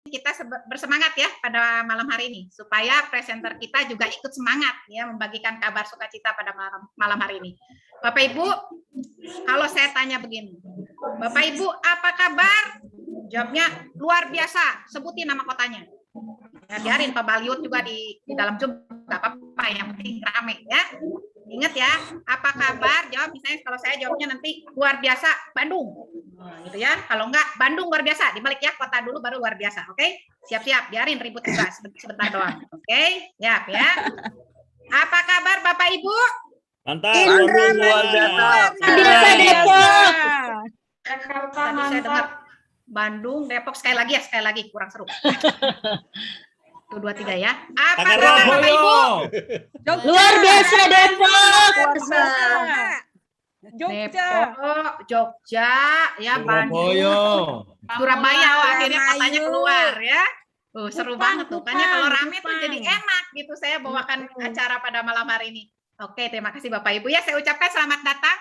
kita bersemangat ya pada malam hari ini supaya presenter kita juga ikut semangat ya membagikan kabar sukacita pada malam hari ini. Bapak Ibu, kalau saya tanya begini, Bapak Ibu apa kabar? Jawabnya luar biasa. Sebutin nama kotanya. Ya, biarin Pak Baliut juga di dalam Zoom, nggak apa-apa, yang penting rame ya. Ingat ya, apa kabar? Jawab misalnya kalau saya jawabnya nanti luar biasa Bandung. Gitu ya. Kalau enggak Bandung luar biasa, dibalik ya, kota dulu baru luar biasa. Oke? Siap-siap, biarin ribut juga sebentar doang. Oke? Siap ya. Apa kabar Bapak Ibu? Mantap. Luar biasa. Biasa Depok. Tadi saya dengar Bandung, Depok, sekali lagi kurang seru. 1, 2, 3 ya. Apa kabar Bapak Ibu? Luar biasa Depok. Depok, Jogja, ya Bandung, Surabaya, akhirnya kotanya keluar ya. Seru banget tuh. Kayaknya kalau rame tuh jadi enak gitu saya bawakan acara pada malam hari ini. Oke, terima kasih Bapak Ibu ya. Saya ucapkan selamat datang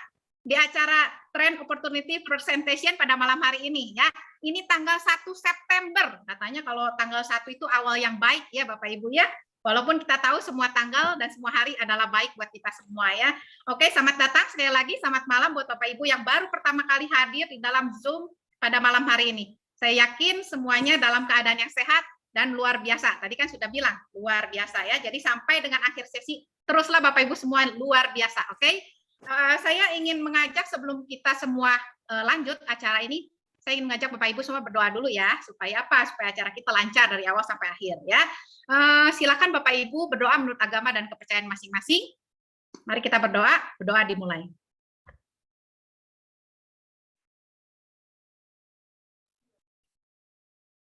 di acara Trend Opportunity Presentation pada malam hari ini ya. Ini tanggal 1 September. Katanya kalau tanggal 1 itu awal yang baik ya Bapak Ibu ya. Walaupun kita tahu semua tanggal dan semua hari adalah baik buat kita semua ya. Oke, selamat datang sekali lagi, selamat malam buat Bapak Ibu yang baru pertama kali hadir di dalam Zoom pada malam hari ini. Saya yakin semuanya dalam keadaan yang sehat dan luar biasa. Tadi kan sudah bilang luar biasa ya. Jadi sampai dengan akhir sesi teruslah Bapak Ibu semua luar biasa. Oke. Saya ingin mengajak sebelum kita semua lanjut acara ini, saya ingin mengajak Bapak Ibu semua berdoa dulu ya, supaya apa? Supaya acara kita lancar dari awal sampai akhir ya. Silakan Bapak Ibu berdoa menurut agama dan kepercayaan masing-masing. Mari kita berdoa, berdoa dimulai.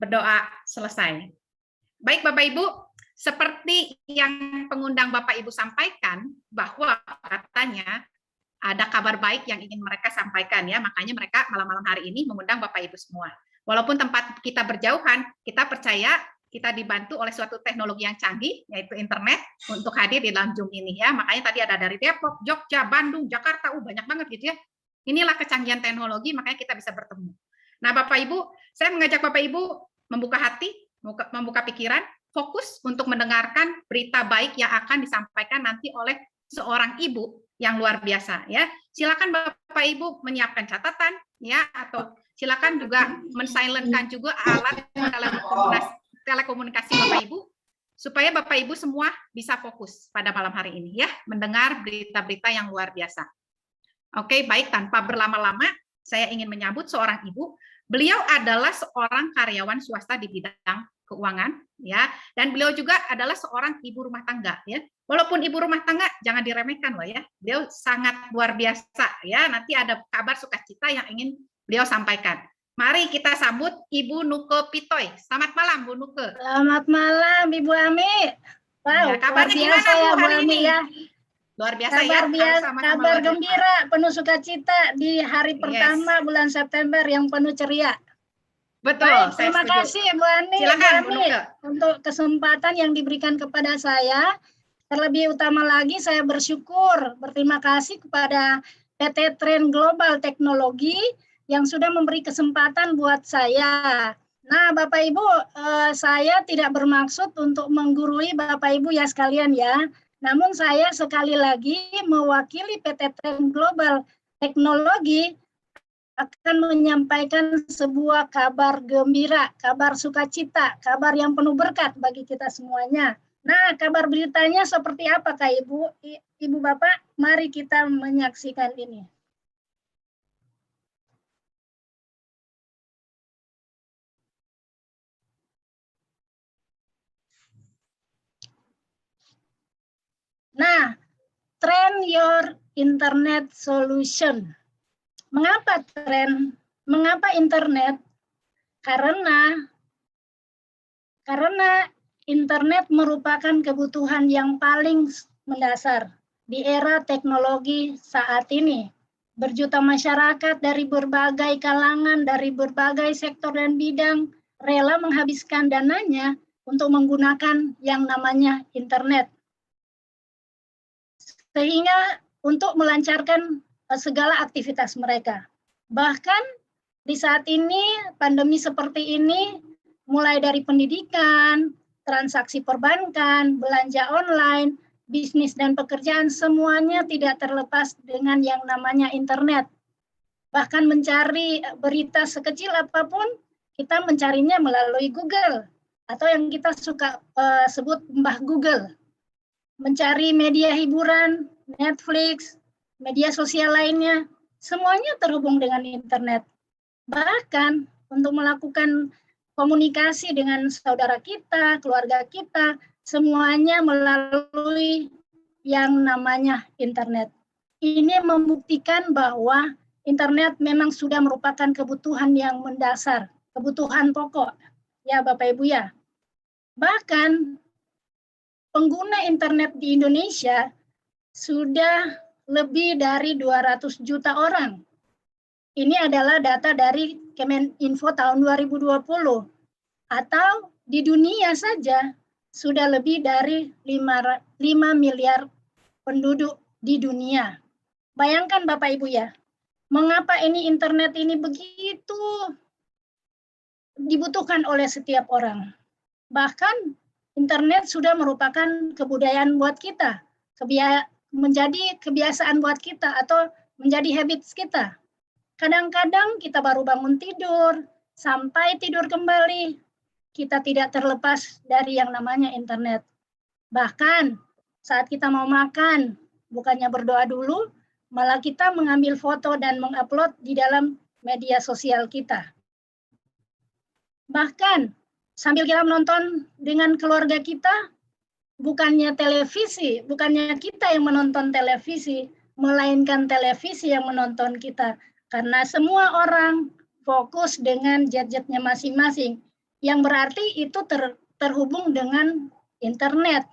Berdoa selesai. Baik Bapak Ibu, seperti yang pengundang Bapak Ibu sampaikan bahwa katanya ada kabar baik yang ingin mereka sampaikan ya, makanya mereka malam-malam hari ini mengundang Bapak Ibu semua. Walaupun tempat kita berjauhan, kita percaya kita dibantu oleh suatu teknologi yang canggih, yaitu internet, untuk hadir di dalam Zoom ini ya. Makanya tadi ada dari Depok, Jogja, Bandung, Jakarta, banyak banget gitu ya. Inilah kecanggihan teknologi, makanya kita bisa bertemu. Nah Bapak Ibu, saya mengajak Bapak Ibu membuka hati, membuka pikiran, fokus untuk mendengarkan berita baik yang akan disampaikan nanti oleh seorang ibu yang luar biasa ya. Silakan Bapak Ibu menyiapkan catatan ya, atau silakan juga men-silentkan juga alat telekomunikasi Bapak Ibu supaya Bapak Ibu semua bisa fokus pada malam hari ini ya, mendengar berita-berita yang luar biasa. Oke, baik, tanpa berlama-lama saya ingin menyambut seorang ibu. Beliau adalah seorang karyawan swasta di bidang keuangan ya, dan beliau juga adalah seorang ibu rumah tangga ya. Walaupun ibu rumah tangga jangan diremehkan loh ya, beliau sangat luar biasa ya. Nanti ada kabar sukacita yang ingin beliau sampaikan. Mari kita sambut Ibu Nuke Pitoy. Selamat malam Bu Nuke. Selamat malam Ibu Ami. Wow, ya, kabarnya gimana Bu hari ini ya? Luar biasa kabar ya. Biasa, kabar gembira, penuh sukacita di hari pertama bulan September yang penuh ceria. Betul. Baik, terima kasih Bu Ani, silakan, Bu Ani untuk kesempatan yang diberikan kepada saya. Terlebih utama lagi saya bersyukur, berterima kasih kepada PT Trend Global Teknologi yang sudah memberi kesempatan buat saya. Nah Bapak Ibu, saya tidak bermaksud untuk menggurui Bapak Ibu ya sekalian ya. Namun saya sekali lagi mewakili PT Trend Global Teknologi akan menyampaikan sebuah kabar gembira, kabar sukacita, kabar yang penuh berkat bagi kita semuanya. Nah, kabar beritanya seperti apa Kak Ibu? Ibu Bapak, mari kita menyaksikan ini. Nah, Trend Your Internet Solution. Mengapa tren? Mengapa internet? Karena internet merupakan kebutuhan yang paling mendasar di era teknologi saat ini. Berjuta masyarakat dari berbagai kalangan, dari berbagai sektor dan bidang rela menghabiskan dananya untuk menggunakan yang namanya internet. Sehingga untuk melancarkan segala aktivitas mereka. Bahkan di saat ini, pandemi seperti ini, mulai dari pendidikan, transaksi perbankan, belanja online, bisnis dan pekerjaan, semuanya tidak terlepas dengan yang namanya internet. Bahkan mencari berita sekecil apapun, kita mencarinya melalui Google, atau yang kita suka sebut Mbah Google. Mencari media hiburan, Netflix, media sosial lainnya, semuanya terhubung dengan internet. Bahkan untuk melakukan komunikasi dengan saudara kita, keluarga kita, semuanya melalui yang namanya internet. Ini membuktikan bahwa internet memang sudah merupakan kebutuhan yang mendasar, kebutuhan pokok, ya Bapak Ibu ya. Bahkan pengguna internet di Indonesia sudah lebih dari 200 juta orang. Ini adalah data dari Kemeninfo tahun 2020. Atau di dunia saja sudah lebih dari 5 miliar penduduk di dunia. Bayangkan Bapak Ibu ya, mengapa ini internet ini begitu dibutuhkan oleh setiap orang. Bahkan internet sudah merupakan kebudayaan buat kita, menjadi kebiasaan buat kita atau menjadi habits kita. Kadang-kadang kita baru bangun tidur, sampai tidur kembali, kita tidak terlepas dari yang namanya internet. Bahkan saat kita mau makan, bukannya berdoa dulu, malah kita mengambil foto dan mengupload di dalam media sosial kita. Bahkan sambil kita menonton dengan keluarga kita, bukannya televisi, bukannya kita yang menonton televisi, melainkan televisi yang menonton kita. Karena semua orang fokus dengan gadgetnya masing-masing, yang berarti itu terhubung dengan internet.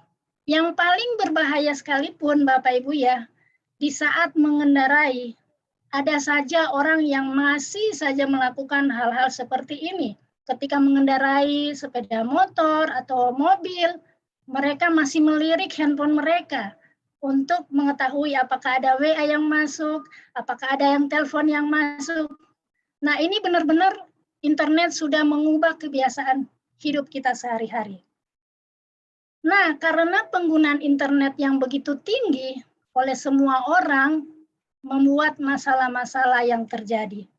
Yang paling berbahaya sekalipun Bapak Ibu ya, di saat mengendarai, ada saja orang yang masih saja melakukan hal-hal seperti ini. Ketika mengendarai sepeda motor atau mobil, mereka masih melirik handphone mereka untuk mengetahui apakah ada WA yang masuk, apakah ada yang telepon yang masuk. Nah, ini benar-benar internet sudah mengubah kebiasaan hidup kita sehari-hari. Nah, karena penggunaan internet yang begitu tinggi oleh semua orang, membuat masalah-masalah yang terjadi.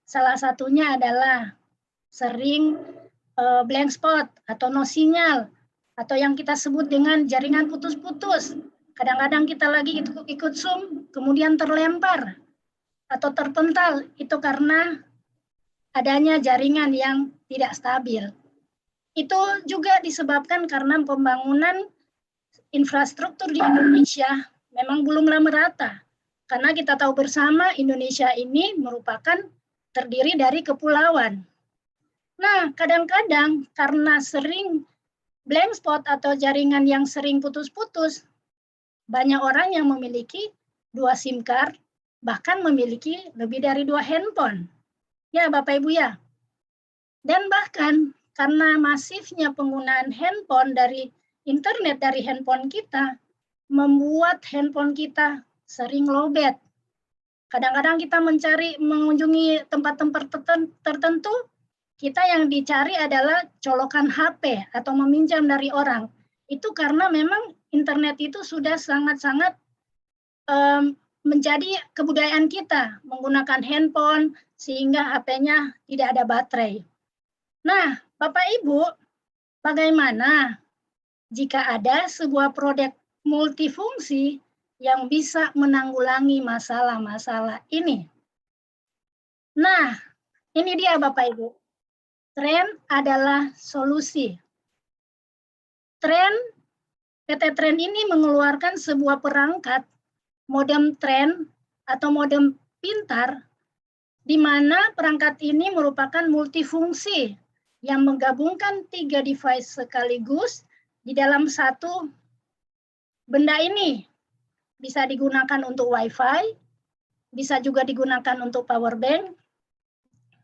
Salah satunya adalah sering blank spot atau no sinyal, atau yang kita sebut dengan jaringan putus-putus. Kadang-kadang kita lagi ikut Zoom, kemudian terlempar atau terpental. Itu karena adanya jaringan yang tidak stabil. Itu juga disebabkan karena pembangunan infrastruktur di Indonesia memang belumlah merata. Karena kita tahu bersama Indonesia ini merupakan terdiri dari kepulauan. Nah, kadang-kadang karena sering blank spot atau jaringan yang sering putus-putus, banyak orang yang memiliki 2 SIM card, bahkan memiliki lebih dari 2 handphone. Ya, Bapak Ibu ya. Dan bahkan karena masifnya penggunaan handphone dari internet dari handphone kita, membuat handphone kita sering lowbat. Kadang-kadang kita mengunjungi tempat-tempat tertentu, kita yang dicari adalah colokan HP atau meminjam dari orang. Itu karena memang internet itu sudah sangat-sangat menjadi kebudayaan kita, menggunakan handphone sehingga HP-nya tidak ada baterai. Nah, Bapak Ibu, bagaimana jika ada sebuah produk multifungsi yang bisa menanggulangi masalah-masalah ini? Nah, ini dia Bapak Ibu. Tren adalah solusi. PT Tren ini mengeluarkan sebuah perangkat modem Tren atau modem pintar, di mana perangkat ini merupakan multifungsi yang menggabungkan 3 device sekaligus di dalam satu benda ini. Bisa digunakan untuk Wi-Fi, bisa juga digunakan untuk power bank.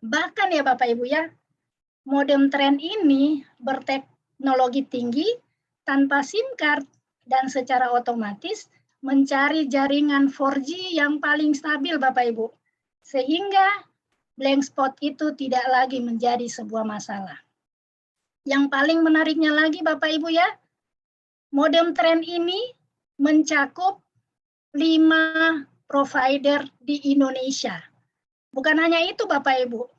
Bahkan ya Bapak Ibu ya, modem Tren ini berteknologi tinggi tanpa SIM card dan secara otomatis mencari jaringan 4G yang paling stabil Bapak Ibu. Sehingga blank spot itu tidak lagi menjadi sebuah masalah. Yang paling menariknya lagi Bapak Ibu ya, modem tren ini mencakup 5 provider di Indonesia. Bukan hanya itu Bapak Ibu,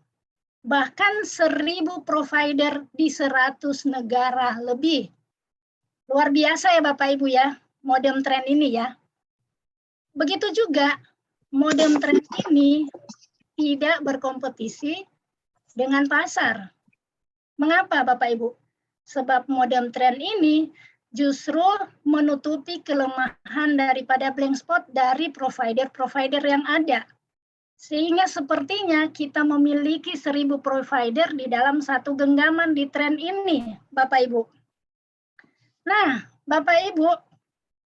bahkan 1.000 provider di 100 negara lebih. Luar biasa ya Bapak Ibu ya, modem tren ini ya. Begitu juga modem tren ini tidak berkompetisi dengan pasar. Mengapa Bapak Ibu? Sebab modem tren ini justru menutupi kelemahan daripada blank spot dari provider-provider yang ada. Sehingga sepertinya kita memiliki 1.000 provider di dalam satu genggaman di tren ini, Bapak Ibu. Nah, Bapak Ibu,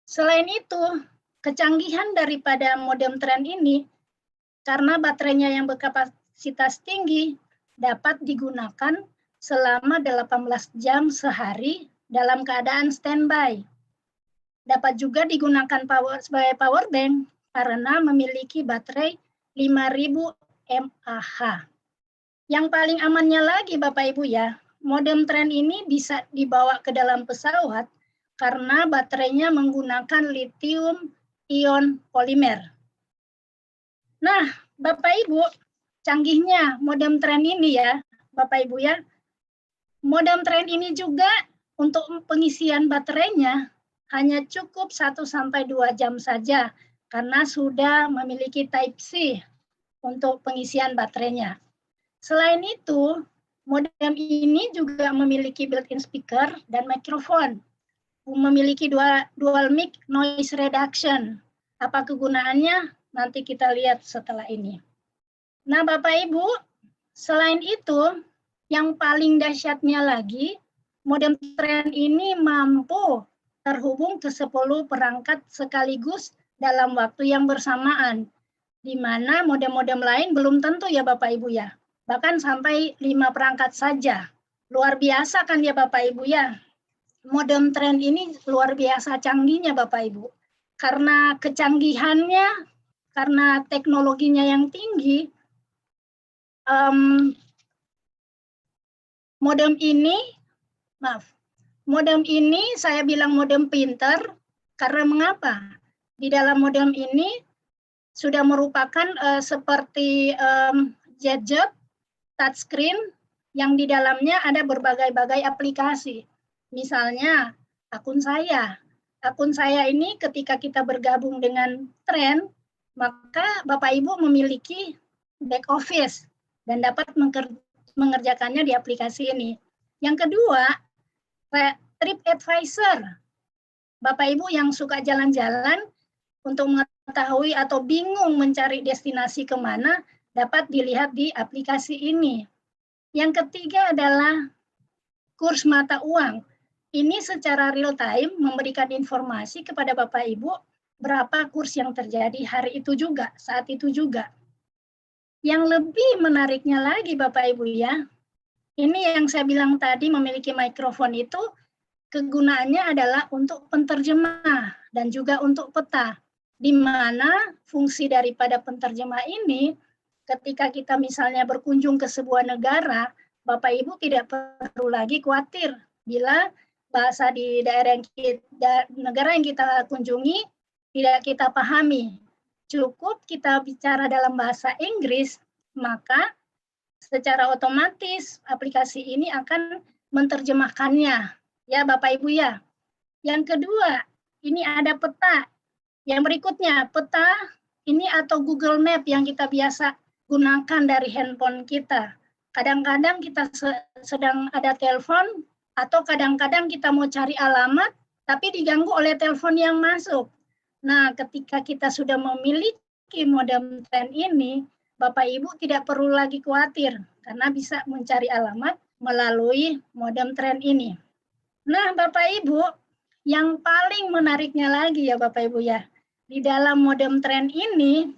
selain itu, kecanggihan daripada modem tren ini, karena baterainya yang berkapasitas tinggi, dapat digunakan selama 18 jam sehari dalam keadaan standby. Dapat juga digunakan sebagai power bank karena memiliki baterai 5.000 mAh. Yang paling amannya lagi Bapak Ibu ya, modem tren ini bisa dibawa ke dalam pesawat karena baterainya menggunakan lithium ion polimer. Nah, Bapak Ibu, canggihnya modem tren ini ya, Bapak Ibu ya. Modem tren ini juga untuk pengisian baterainya hanya cukup 1-2 jam saja karena sudah memiliki Type-C untuk pengisian baterainya. Selain itu, modem ini juga memiliki built-in speaker dan mikrofon. Memiliki dual mic noise reduction. Apa kegunaannya? Nanti kita lihat setelah ini. Nah, Bapak Ibu, selain itu, yang paling dahsyatnya lagi, modem tren ini mampu terhubung ke 10 perangkat sekaligus dalam waktu yang bersamaan, di mana modem-modem lain belum tentu ya Bapak Ibu ya, bahkan sampai 5 perangkat saja. Luar biasa kan ya Bapak Ibu ya, modem tren ini luar biasa canggihnya Bapak Ibu. Karena kecanggihannya, karena teknologinya yang tinggi, modem ini saya bilang modem pinter, karena mengapa? Di dalam modem ini sudah merupakan seperti gadget touchscreen yang di dalamnya ada berbagai-bagai aplikasi. Misalnya akun saya. Akun saya ini ketika kita bergabung dengan tren, maka Bapak Ibu memiliki back office dan dapat mengerjakannya di aplikasi ini. Yang kedua, TripAdvisor. Bapak Ibu yang suka jalan-jalan untuk mengetahui atau bingung mencari destinasi kemana, dapat dilihat di aplikasi ini. Yang ketiga adalah kurs mata uang. Ini secara real time memberikan informasi kepada Bapak Ibu berapa kurs yang terjadi hari itu juga, saat itu juga. Yang lebih menariknya lagi Bapak Ibu ya, ini yang saya bilang tadi memiliki mikrofon itu kegunaannya adalah untuk penterjemah dan juga untuk peta, di mana fungsi daripada penterjemah ini ketika kita misalnya berkunjung ke sebuah negara, Bapak Ibu tidak perlu lagi khawatir bila bahasa di daerah negara yang kita kunjungi tidak kita pahami. Cukup kita bicara dalam bahasa Inggris, maka secara otomatis aplikasi ini akan menerjemahkannya. Ya Bapak Ibu ya. Yang kedua, ini ada peta. Yang berikutnya, peta ini atau Google Map yang kita biasa gunakan dari handphone kita. Kadang-kadang kita sedang ada telepon, atau kadang-kadang kita mau cari alamat, tapi diganggu oleh telepon yang masuk. Nah, ketika kita sudah memiliki modem tren ini, Bapak Ibu tidak perlu lagi khawatir, karena bisa mencari alamat melalui modem tren ini. Nah, Bapak Ibu, yang paling menariknya lagi ya Bapak Ibu ya, di dalam modem tren ini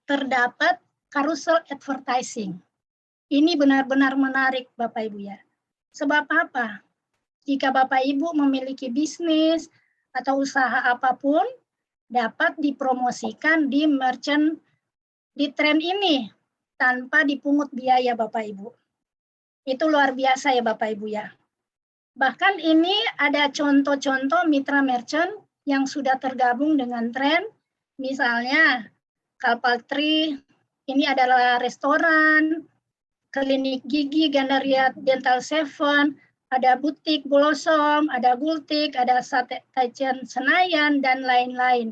terdapat carousel advertising. Ini benar-benar menarik Bapak Ibu ya. Sebab apa? Jika Bapak Ibu memiliki bisnis atau usaha apapun, dapat dipromosikan di merchant di tren ini tanpa dipungut biaya Bapak Ibu. Itu luar biasa ya Bapak Ibu ya. Bahkan ini ada contoh-contoh mitra merchant yang sudah tergabung dengan tren, misalnya Kalpatri, ini adalah restoran, klinik gigi Gandaria Dental Seven, ada butik Blossom, ada Gultik, ada Sate Taichan Senayan, dan lain-lain.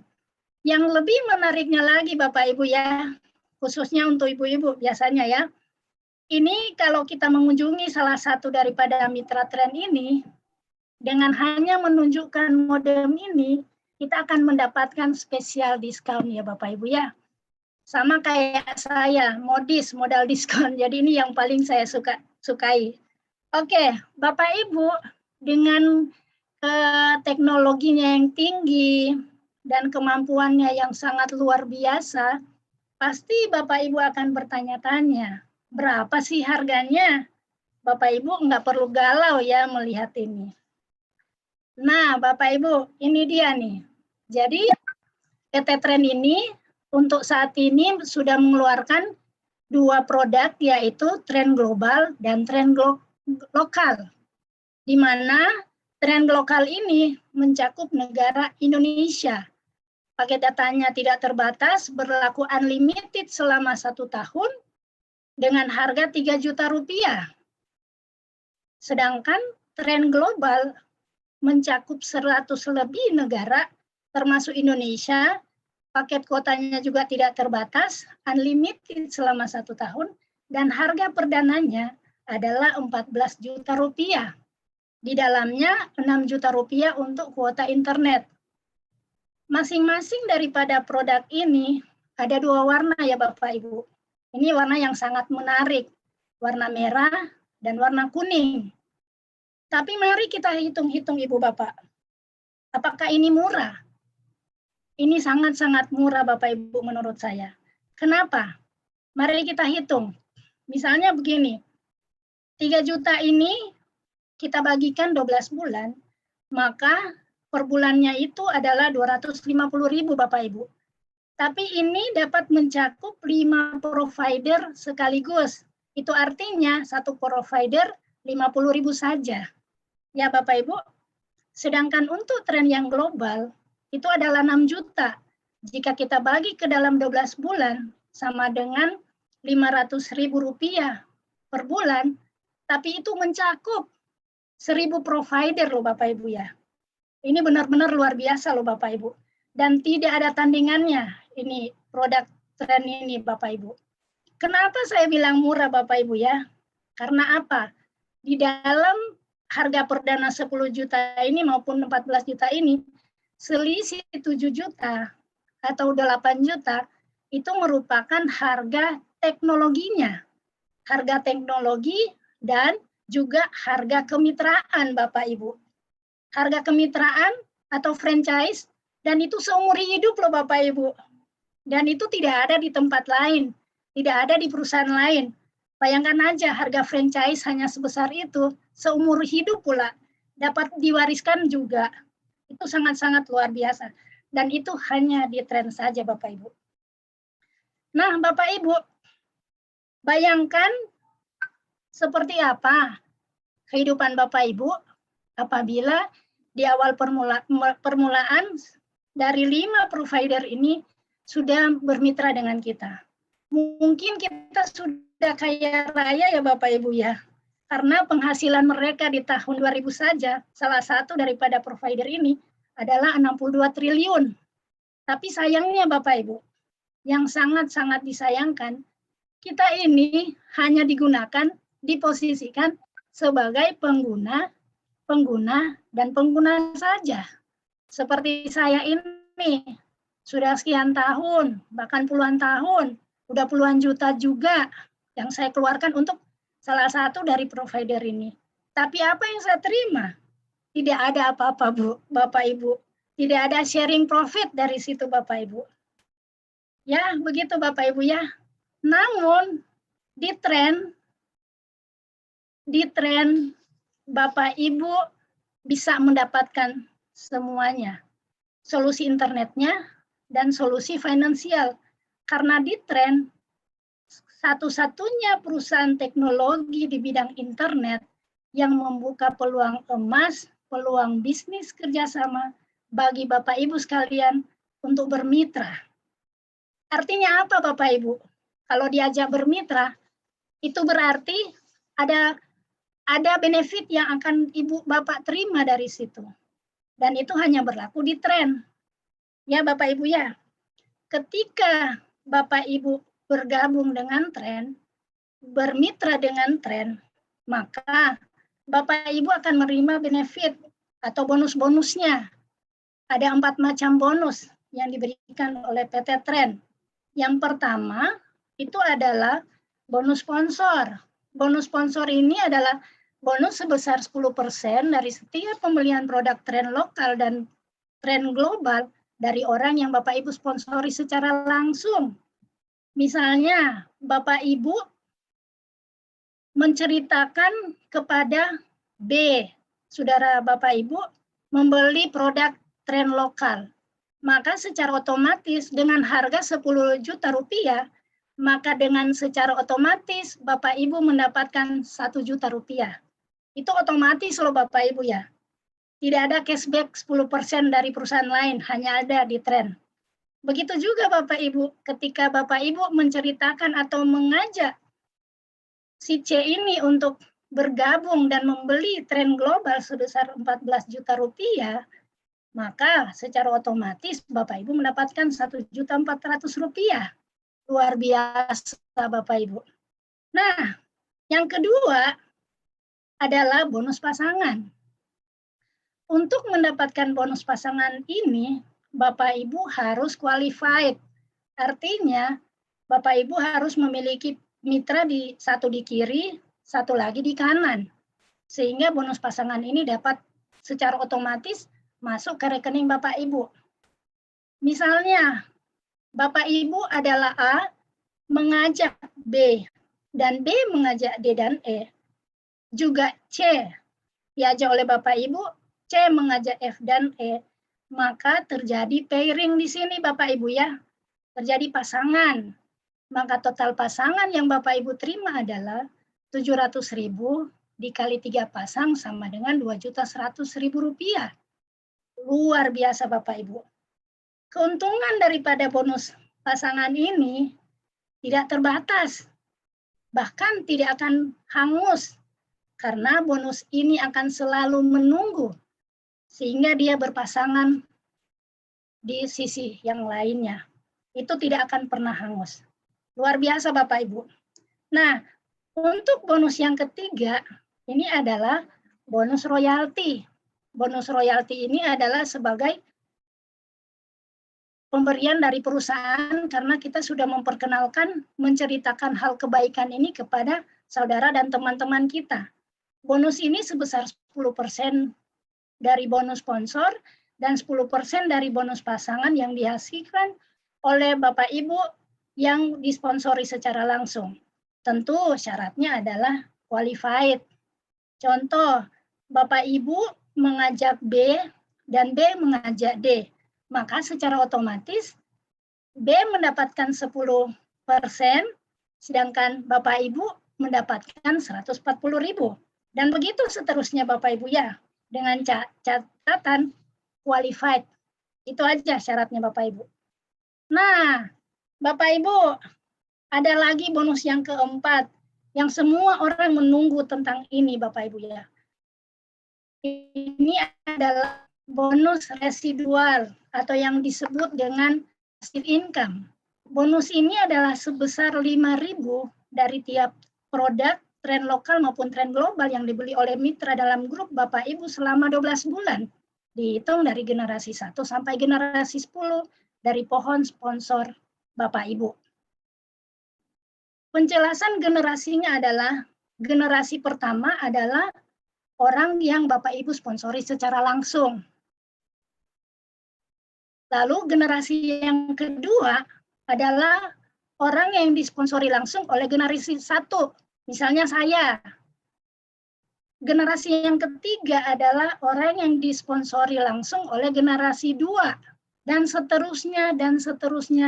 Yang lebih menariknya lagi Bapak Ibu ya, khususnya untuk ibu-ibu biasanya ya, ini kalau kita mengunjungi salah satu daripada mitra tren ini, dengan hanya menunjukkan modem ini, kita akan mendapatkan spesial diskon ya Bapak Ibu ya. Sama kayak saya, modis, modal diskon. Jadi ini yang paling saya sukai. Oke, Bapak Ibu, dengan teknologinya yang tinggi dan kemampuannya yang sangat luar biasa, pasti Bapak Ibu akan bertanya-tanya, berapa sih harganya? Bapak Ibu nggak perlu galau ya melihat ini. Nah, Bapak Ibu, ini dia nih. Jadi, PT Tren ini untuk saat ini sudah mengeluarkan 2 produk, yaitu tren global dan tren lokal. Di mana tren lokal ini mencakup negara Indonesia. Paket datanya tidak terbatas, berlaku unlimited selama 1 tahun, dengan harga 3 juta rupiah. Sedangkan tren global mencakup 100 lebih negara, termasuk Indonesia. Paket kuotanya juga tidak terbatas, unlimited selama 1 tahun, dan harga perdananya adalah 14 juta rupiah. Di dalamnya 6 juta rupiah untuk kuota internet. Masing-masing daripada produk ini ada 2 warna ya Bapak Ibu. Ini warna yang sangat menarik, warna merah dan warna kuning. Tapi mari kita hitung-hitung Ibu Bapak. Apakah ini murah? Ini sangat-sangat murah Bapak Ibu menurut saya. Kenapa? Mari kita hitung. Misalnya begini, 3 juta ini kita bagikan 12 bulan, maka per bulannya itu adalah 250.000 Bapak Ibu. Tapi ini dapat mencakup 5 provider sekaligus. Itu artinya satu provider 50.000 saja. Ya Bapak Ibu, sedangkan untuk tren yang global, itu adalah 6 juta. Jika kita bagi ke dalam 12 bulan, sama dengan 500.000 rupiah per bulan, tapi itu mencakup 1.000 provider loh Bapak Ibu ya. Ini benar-benar luar biasa loh Bapak Ibu. Dan tidak ada tandingannya ini produk tren ini Bapak Ibu. Kenapa saya bilang murah Bapak Ibu ya? Karena apa? Di dalam harga perdana 10 juta ini maupun 14 juta ini, selisih 7 juta atau 8 juta itu merupakan harga teknologinya. Harga teknologi dan juga harga kemitraan Bapak Ibu. Harga kemitraan atau franchise, dan itu seumur hidup loh Bapak Ibu. Dan itu tidak ada di tempat lain, tidak ada di perusahaan lain. Bayangkan aja harga franchise hanya sebesar itu, seumur hidup pula, dapat diwariskan juga. Itu sangat-sangat luar biasa. Dan itu hanya di tren saja Bapak Ibu. Nah Bapak Ibu, bayangkan seperti apa kehidupan Bapak Ibu apabila di awal permulaan dari 5 provider ini sudah bermitra dengan kita. Mungkin kita sudah kaya raya ya Bapak Ibu ya, karena penghasilan mereka di tahun 2000 saja, salah satu daripada provider ini adalah 62 triliun. Tapi sayangnya Bapak Ibu, yang sangat-sangat disayangkan, kita ini hanya digunakan, diposisikan sebagai pengguna saja. Seperti saya ini, sudah sekian tahun, bahkan puluhan tahun, udah puluhan juta juga yang saya keluarkan untuk salah satu dari provider ini. Tapi apa yang saya terima? Tidak ada apa-apa, Bu, Bapak Ibu. Tidak ada sharing profit dari situ, Bapak Ibu. Ya, begitu Bapak Ibu ya. Namun, di tren Bapak Ibu bisa mendapatkan semuanya. Solusi internetnya dan solusi finansial. Karena di tren, satu-satunya perusahaan teknologi di bidang internet yang membuka peluang emas, peluang bisnis kerjasama bagi Bapak Ibu sekalian untuk bermitra. Artinya apa Bapak Ibu? Kalau diajak bermitra, itu berarti ada benefit yang akan Ibu Bapak terima dari situ. Dan itu hanya berlaku di tren. Ya Bapak Ibu ya. Ketika Bapak Ibu bergabung dengan tren, bermitra dengan tren, maka Bapak Ibu akan menerima benefit atau bonus-bonusnya. Ada 4 macam bonus yang diberikan oleh PT Tren. Yang pertama itu adalah bonus sponsor. Bonus sponsor ini adalah bonus sebesar 10% dari setiap pembelian produk tren lokal dan tren global dari orang yang Bapak Ibu sponsori secara langsung. Misalnya, Bapak Ibu menceritakan kepada B, saudara Bapak Ibu, membeli produk tren lokal. Maka secara otomatis dengan harga 10 juta rupiah, maka dengan secara otomatis Bapak Ibu mendapatkan 1 juta rupiah. Itu otomatis loh Bapak Ibu ya. Tidak ada cashback 10% dari perusahaan lain, hanya ada di tren. Begitu juga Bapak Ibu, ketika Bapak Ibu menceritakan atau mengajak si C ini untuk bergabung dan membeli tren global sebesar 14 juta rupiah, maka secara otomatis Bapak Ibu mendapatkan 1.400.000 rupiah. Luar biasa Bapak Ibu. Nah, yang kedua adalah bonus pasangan. Untuk mendapatkan bonus pasangan ini, Bapak Ibu harus qualified. Artinya, Bapak Ibu harus memiliki mitra satu di kiri, satu lagi di kanan. Sehingga bonus pasangan ini dapat secara otomatis masuk ke rekening Bapak Ibu. Misalnya, Bapak Ibu adalah A mengajak B, dan B mengajak D dan E. Juga C diajak oleh Bapak Ibu, C mengajak F dan E. Maka terjadi pairing di sini Bapak Ibu ya. Terjadi pasangan. Maka total pasangan yang Bapak Ibu terima adalah 700.000 dikali 3 pasang sama dengan 2.100.000 rupiah. Luar biasa Bapak Ibu. Keuntungan daripada bonus pasangan ini tidak terbatas. Bahkan tidak akan hangus. Karena bonus ini akan selalu menunggu. Sehingga dia berpasangan di sisi yang lainnya. Itu tidak akan pernah hangus. Luar biasa Bapak Ibu. Nah, untuk bonus yang ketiga, ini adalah bonus royalti. Bonus royalti ini adalah sebagai pemberian dari perusahaan karena kita sudah memperkenalkan, menceritakan hal kebaikan ini kepada saudara dan teman-teman kita. Bonus ini sebesar 10% dari bonus sponsor dan 10% dari bonus pasangan yang dihasilkan oleh Bapak Ibu yang disponsori secara langsung. Tentu syaratnya adalah qualified. Contoh, Bapak Ibu mengajak B dan B mengajak D. Maka secara otomatis B mendapatkan 10%, sedangkan Bapak Ibu mendapatkan 140.000. Dan begitu seterusnya Bapak Ibu ya, dengan catatan qualified. Itu aja syaratnya Bapak Ibu. Nah, Bapak Ibu, ada lagi bonus yang keempat, yang semua orang menunggu tentang ini Bapak Ibu ya. Ini adalah bonus residual atau yang disebut dengan passive income. Bonus ini adalah sebesar 5.000 dari tiap produk tren lokal maupun tren global yang dibeli oleh mitra dalam grup Bapak Ibu selama 12 bulan. Dihitung dari generasi 1 sampai generasi 10 dari pohon sponsor Bapak Ibu. Penjelasan generasinya adalah, generasi pertama adalah orang yang Bapak Ibu sponsori secara langsung. Lalu generasi yang kedua adalah orang yang disponsori langsung oleh generasi 1. Misalnya saya. Generasi yang ketiga adalah orang yang disponsori langsung oleh generasi 2. Dan seterusnya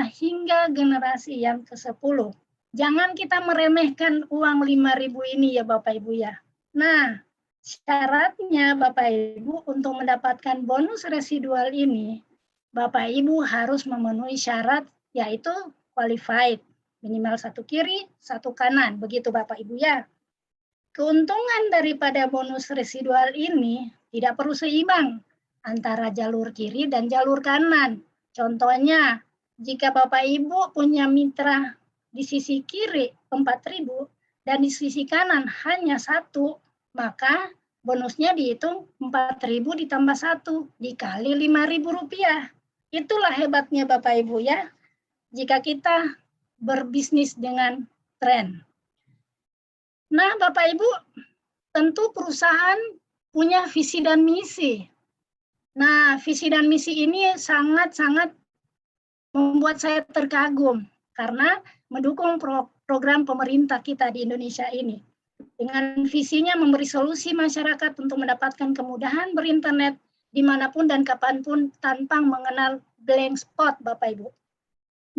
hingga generasi yang ke-10. Jangan kita meremehkan uang 5.000 ini ya Bapak Ibu ya. Nah, Syaratnya Bapak Ibu untuk mendapatkan bonus residual ini, Bapak Ibu harus memenuhi syarat yaitu qualified, minimal 1 kiri, 1 kanan, begitu Bapak Ibu ya. Keuntungan daripada bonus residual ini tidak perlu seimbang antara jalur kiri dan jalur kanan. Contohnya, jika Bapak Ibu punya mitra di sisi kiri 4.000 dan di sisi kanan hanya 1, maka bonusnya dihitung 4.000 ditambah 1 dikali Rp5.000. Itulah hebatnya Bapak Ibu ya, jika kita berbisnis dengan tren. Nah Bapak Ibu, tentu perusahaan punya visi dan misi. Nah visi dan misi ini sangat-sangat membuat saya terkagum karena mendukung program pemerintah kita di Indonesia ini. Dengan visinya memberi solusi masyarakat untuk mendapatkan kemudahan berinternet dimanapun dan kapanpun tanpa mengenal blank spot, Bapak Ibu.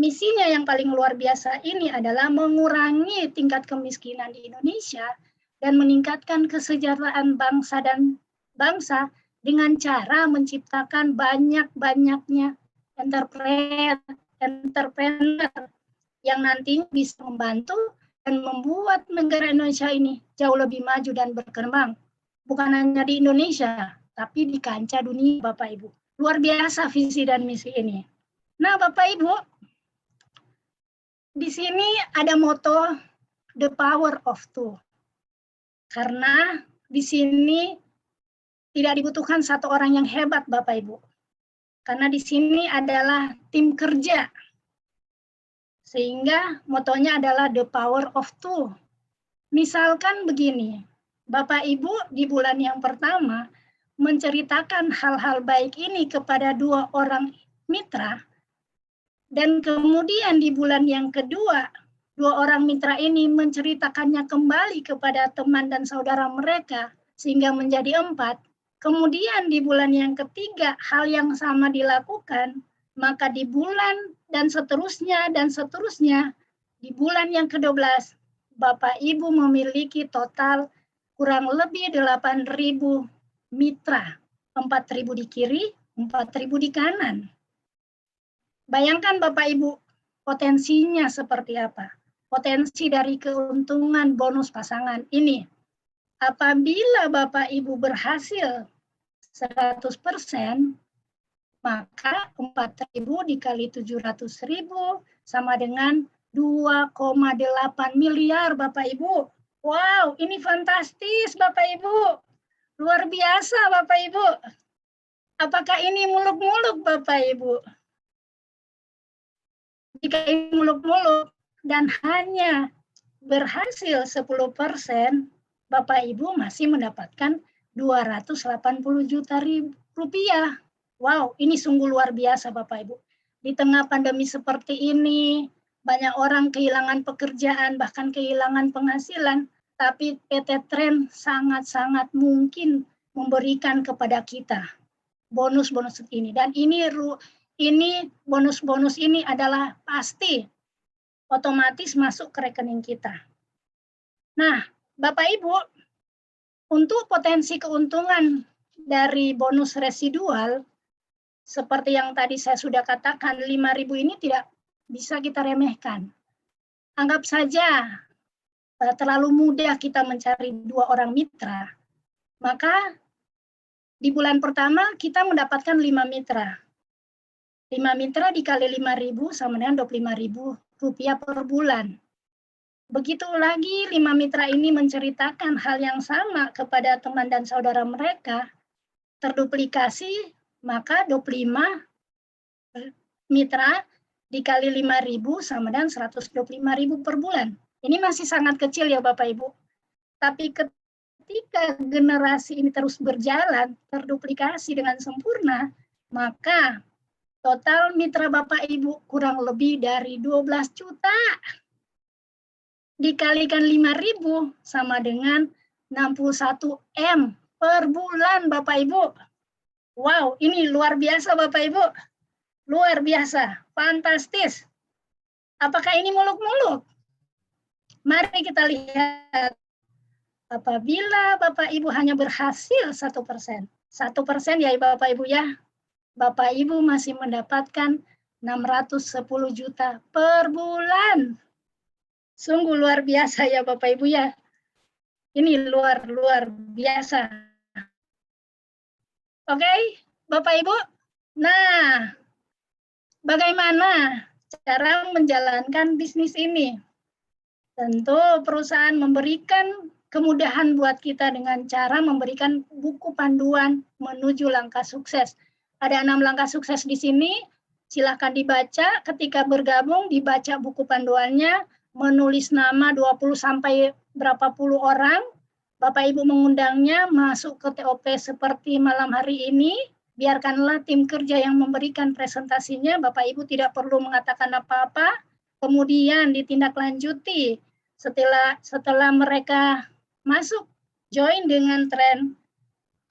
Misinya yang paling luar biasa ini adalah mengurangi tingkat kemiskinan di Indonesia dan meningkatkan kesejahteraan bangsa dan bangsa dengan cara menciptakan banyak-banyaknya entrepreneur yang nantinya bisa membantu dan membuat negara Indonesia ini jauh lebih maju dan berkembang. Bukan hanya di Indonesia, tapi di kancah dunia, Bapak Ibu. Luar biasa visi dan misi ini. Nah, Bapak Ibu, di sini ada moto the power of two. Karena di sini tidak dibutuhkan satu orang yang hebat, Bapak Ibu. Karena di sini adalah tim kerja. Sehingga motonya adalah the power of two. Misalkan begini, Bapak Ibu di bulan yang pertama menceritakan hal-hal baik ini kepada 2 orang mitra, dan kemudian di bulan yang kedua, 2 orang mitra ini menceritakannya kembali kepada teman dan saudara mereka, sehingga menjadi 4. Kemudian di bulan yang ketiga, hal yang sama dilakukan, maka di bulan dan seterusnya, di bulan yang ke-12, Bapak Ibu memiliki total kurang lebih 8.000 mitra, 4.000 di kiri, 4.000 di kanan. Bayangkan Bapak Ibu, potensinya seperti apa? Potensi dari keuntungan bonus pasangan ini. Apabila Bapak Ibu berhasil 100%, maka 4.000 dikali 700.000 sama dengan 2,8 miliar Bapak Ibu. Wow, ini fantastis Bapak Ibu. Luar biasa Bapak Ibu. Apakah ini muluk-muluk Bapak Ibu? Jika ini muluk-muluk dan hanya berhasil 10%, Bapak Ibu masih mendapatkan 280 juta rupiah. Wow, ini sungguh luar biasa Bapak Ibu. Di tengah pandemi seperti ini, banyak orang kehilangan pekerjaan, bahkan kehilangan penghasilan, tapi PT Tren sangat-sangat mungkin memberikan kepada kita bonus-bonus ini. Dan ini bonus-bonus ini adalah pasti otomatis masuk ke rekening kita. Nah, Bapak Ibu, untuk potensi keuntungan dari bonus residual, seperti yang tadi saya sudah katakan, 5.000 ini tidak bisa kita remehkan. Anggap saja terlalu mudah kita mencari 2 orang mitra, maka di bulan pertama kita mendapatkan 5 mitra. 5 mitra dikali 5.000 sama dengan 25.000 rupiah per bulan. Begitu lagi 5 mitra ini menceritakan hal yang sama kepada teman dan saudara mereka, terduplikasi, maka 25 mitra dikali 5.000 sama dengan 125.000 per bulan. Ini masih sangat kecil ya Bapak Ibu. Tapi ketika generasi ini terus berjalan, terduplikasi dengan sempurna, maka total mitra Bapak Ibu kurang lebih dari 12 juta. Dikalikan 5.000 sama dengan 61 M per bulan Bapak Ibu. Wow, ini luar biasa Bapak Ibu. Luar biasa, fantastis. Apakah ini muluk-muluk? Mari kita lihat Apabila Bapak Ibu hanya berhasil 1%, 1% ya Bapak Ibu ya, Bapak Ibu masih mendapatkan 610 juta per bulan. Sungguh luar biasa ya Bapak Ibu ya. Ini luar biasa. Oke, Bapak Ibu. Nah, bagaimana cara menjalankan bisnis ini? Tentu perusahaan memberikan kemudahan buat kita dengan cara memberikan buku panduan menuju langkah sukses. Ada 6 langkah sukses di sini, silahkan dibaca. Ketika bergabung, dibaca buku panduannya, menulis nama 20 sampai berapa puluh orang, Bapak Ibu mengundangnya masuk ke TOP seperti malam hari ini, biarkanlah tim kerja yang memberikan presentasinya, Bapak Ibu tidak perlu mengatakan apa-apa, kemudian ditindaklanjuti setelah mereka masuk join dengan tren,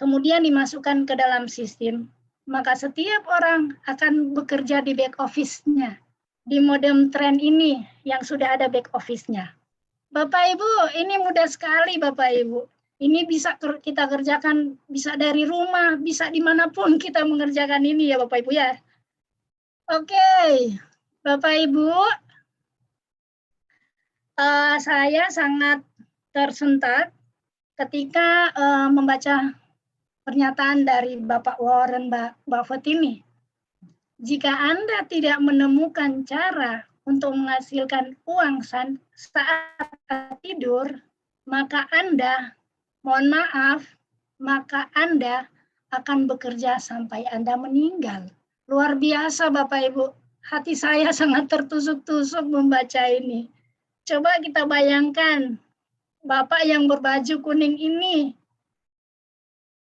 kemudian dimasukkan ke dalam sistem, maka setiap orang akan bekerja di back office-nya, di modem tren ini yang sudah ada back office-nya. Bapak Ibu, ini mudah sekali Bapak Ibu. Ini bisa kita kerjakan, bisa dari rumah, bisa dimanapun kita mengerjakan ini ya Bapak Ibu ya. Oke, Bapak Ibu, saya sangat tersentak ketika membaca pernyataan dari Bapak Warren Buffett ini. Jika Anda tidak menemukan cara untuk menghasilkan uang saat tidur, maka Anda, mohon maaf, maka Anda akan bekerja sampai Anda meninggal. Luar biasa Bapak Ibu, hati saya sangat tertusuk-tusuk membaca ini. Coba kita bayangkan, Bapak yang berbaju kuning ini,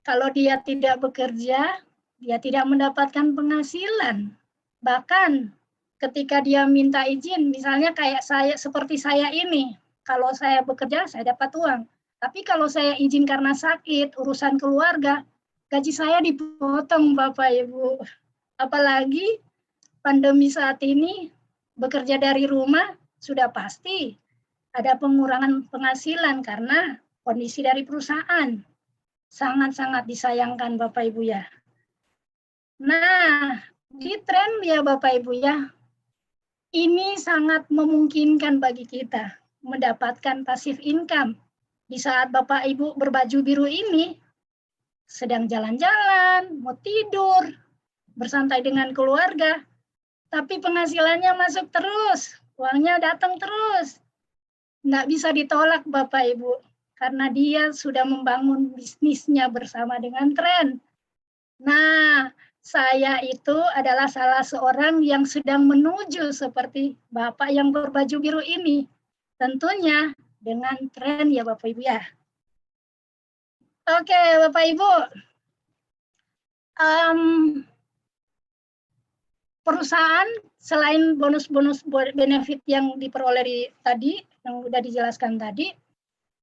kalau dia tidak bekerja, dia tidak mendapatkan penghasilan. Bahkan ketika dia minta izin, misalnya kayak saya, seperti saya ini, kalau saya bekerja, saya dapat uang. Tapi kalau saya izin karena sakit, urusan keluarga, gaji saya dipotong Bapak Ibu. Apalagi pandemi saat ini, bekerja dari rumah, sudah pasti ada pengurangan penghasilan karena kondisi dari perusahaan. Sangat-sangat disayangkan Bapak Ibu ya. Nah, di tren ya Bapak Ibu ya, ini sangat memungkinkan bagi kita mendapatkan pasif income. Di saat Bapak Ibu berbaju biru ini, sedang jalan-jalan, mau tidur, bersantai dengan keluarga, tapi penghasilannya masuk terus, uangnya datang terus. Nggak bisa ditolak Bapak Ibu, karena dia sudah membangun bisnisnya bersama dengan tren. Nah, saya itu adalah salah seorang yang sedang menuju seperti Bapak yang berbaju biru ini. Tentunya dengan tren ya Bapak Ibu ya. Oke Bapak Ibu, perusahaan selain bonus-bonus benefit yang diperoleh tadi, yang sudah dijelaskan tadi,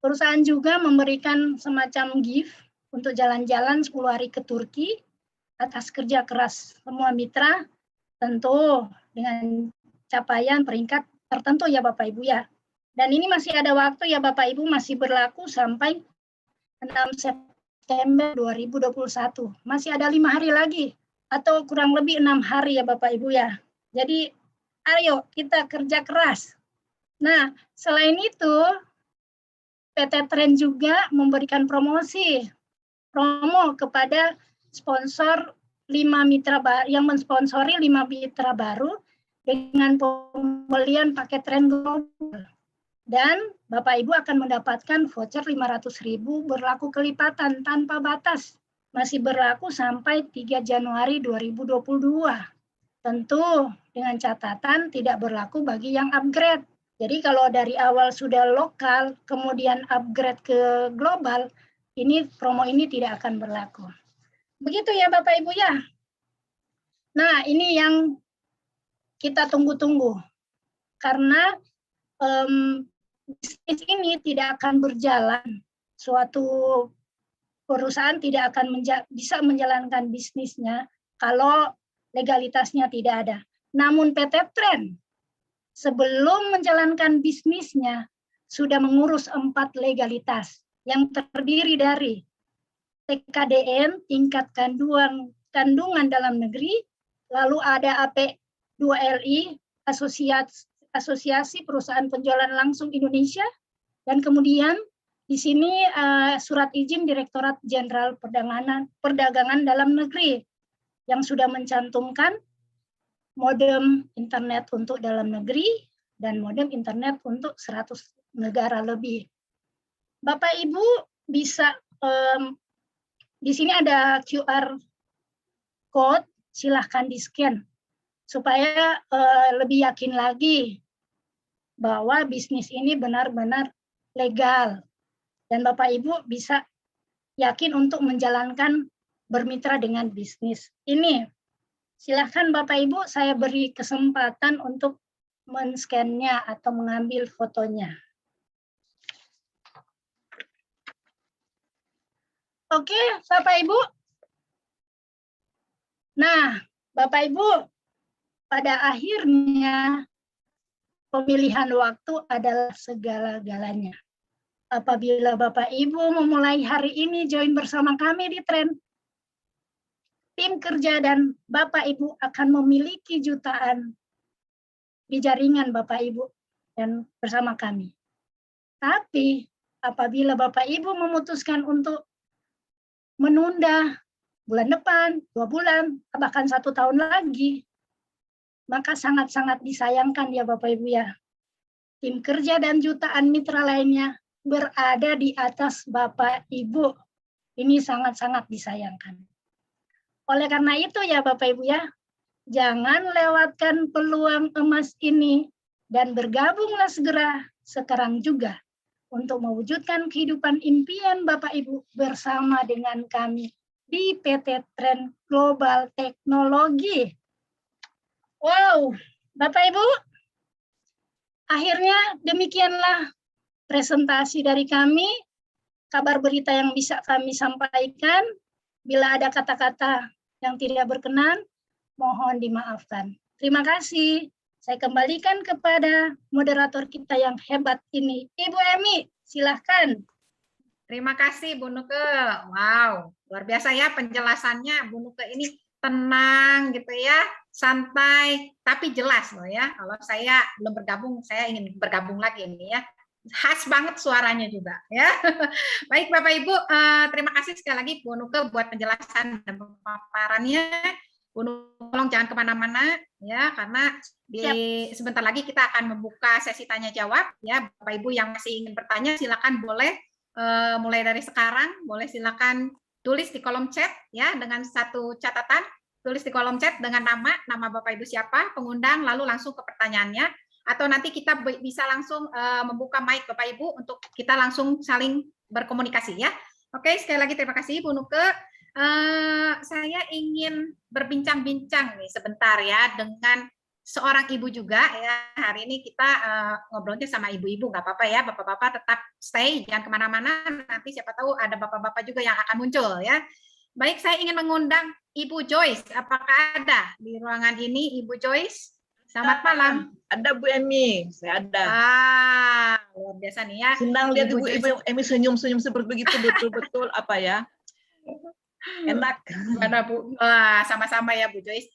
perusahaan juga memberikan semacam gift untuk jalan-jalan 10 hari ke Turki atas kerja keras semua mitra, tentu dengan capaian peringkat tertentu ya Bapak Ibu ya. Dan ini masih ada waktu ya Bapak Ibu, masih berlaku sampai 6 September 2021. Masih ada 5 hari lagi, atau kurang lebih 6 hari ya Bapak Ibu ya. Jadi ayo kita kerja keras. Nah, selain itu, PT Tren juga memberikan promo kepada sponsor 5 mitra yang mensponsori 5 mitra baru dengan pembelian paket Tren Global. Dan Bapak Ibu akan mendapatkan voucher 500.000 berlaku kelipatan tanpa batas. Masih berlaku sampai 3 Januari 2022. Tentu dengan catatan tidak berlaku bagi yang upgrade. Jadi kalau dari awal sudah lokal, kemudian upgrade ke global, ini promo ini tidak akan berlaku. Begitu ya Bapak Ibu ya. Nah ini yang kita tunggu-tunggu. Karena bisnis ini tidak akan berjalan. Suatu perusahaan tidak akan bisa menjalankan bisnisnya kalau legalitasnya tidak ada. Namun PT Tren sebelum menjalankan bisnisnya sudah mengurus 4 legalitas. yang terdiri dari TKDN, tingkat kandungan dalam negeri, lalu ada AP2LI, Asosiasi Perusahaan Penjualan Langsung Indonesia, dan kemudian di sini surat izin Direktorat Jenderal Perdagangan Dalam Negeri yang sudah mencantumkan modem internet untuk dalam negeri dan modem internet untuk 100 negara lebih. Bapak Ibu bisa di sini ada QR code, silahkan di-scan supaya lebih yakin lagi bahwa bisnis ini benar-benar legal dan Bapak Ibu bisa yakin untuk menjalankan bermitra dengan bisnis ini. Silahkan Bapak Ibu, saya beri kesempatan untuk men-scan-nya atau mengambil fotonya. Oke, Bapak Ibu. Nah, Bapak Ibu, pada akhirnya pemilihan waktu adalah segala-galanya. Apabila Bapak Ibu memulai hari ini join bersama kami di Tren, tim kerja dan Bapak Ibu akan memiliki jutaan di jaringan Bapak Ibu dan bersama kami. Tapi apabila Bapak Ibu memutuskan untuk menunda bulan depan, 2 bulan, bahkan 1 tahun lagi, maka sangat-sangat disayangkan ya Bapak Ibu ya. Tim kerja dan jutaan mitra lainnya berada di atas Bapak Ibu. Ini sangat-sangat disayangkan. Oleh karena itu ya Bapak Ibu ya, jangan lewatkan peluang emas ini dan bergabunglah segera sekarang juga untuk mewujudkan kehidupan impian Bapak Ibu bersama dengan kami di PT Tren Global Teknologi. Wow, Bapak Ibu, akhirnya demikianlah presentasi dari kami, kabar berita yang bisa kami sampaikan. Bila ada kata-kata yang tidak berkenan, mohon dimaafkan. Terima kasih. Saya kembalikan kepada moderator kita yang hebat ini. Ibu Emi, silahkan. Terima kasih Bu Nuke. Wow, luar biasa ya penjelasannya. Bu Nuke ini tenang gitu ya, santai, tapi jelas loh ya. Kalau saya belum bergabung, saya ingin bergabung lagi ini ya. Khas banget suaranya juga ya. Baik Bapak Ibu, terima kasih sekali lagi Bu Nuke buat penjelasan dan pemaparannya. Bu Nuke, tolong jangan kemana-mana ya, karena sebentar lagi kita akan membuka sesi tanya jawab ya. Bapak Ibu yang masih ingin bertanya silakan boleh mulai dari sekarang, boleh silakan tulis di kolom chat ya, dengan satu catatan, tulis di kolom chat dengan nama Bapak Ibu siapa, pengundang, lalu langsung ke pertanyaannya, atau nanti kita bisa langsung membuka mic Bapak Ibu untuk kita langsung saling berkomunikasi ya. Oke, sekali lagi terima kasih Bu Nuke. Saya ingin berbincang-bincang nih sebentar ya dengan seorang ibu juga ya. Hari ini kita ngobrolnya sama ibu-ibu, nggak apa-apa ya, bapak-bapak tetap stay, jangan kemana-mana, nanti siapa tahu ada bapak-bapak juga yang akan muncul ya. Baik, saya ingin mengundang Ibu Joyce, apakah ada di ruangan ini Ibu Joyce? Selamat malam. Ada Bu Emi, saya ada. Luar biasa nih ya. Senang lihat Ibu Emi senyum-senyum seperti begitu, betul-betul apa ya, enak. Gimana Bu? Sama-sama ya Bu Joyce.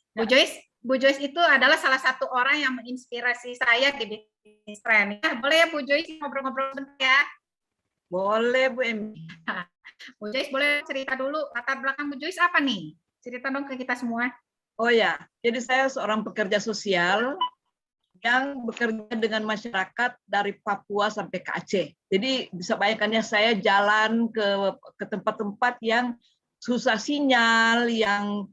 Bu Joyce itu adalah salah satu orang yang menginspirasi saya di bisnis Tren. Ya, boleh ya Bu Joyce ngobrol-ngobrol sebentar ya? Boleh Bu Emi. Bu Joyce boleh cerita dulu latar belakang Bu Joyce apa nih? Cerita dong ke kita semua. Oh ya, jadi saya seorang pekerja sosial yang bekerja dengan masyarakat dari Papua sampai ke Aceh. Jadi bisa bayangkan ya, saya jalan ke tempat-tempat yang susah sinyal, yang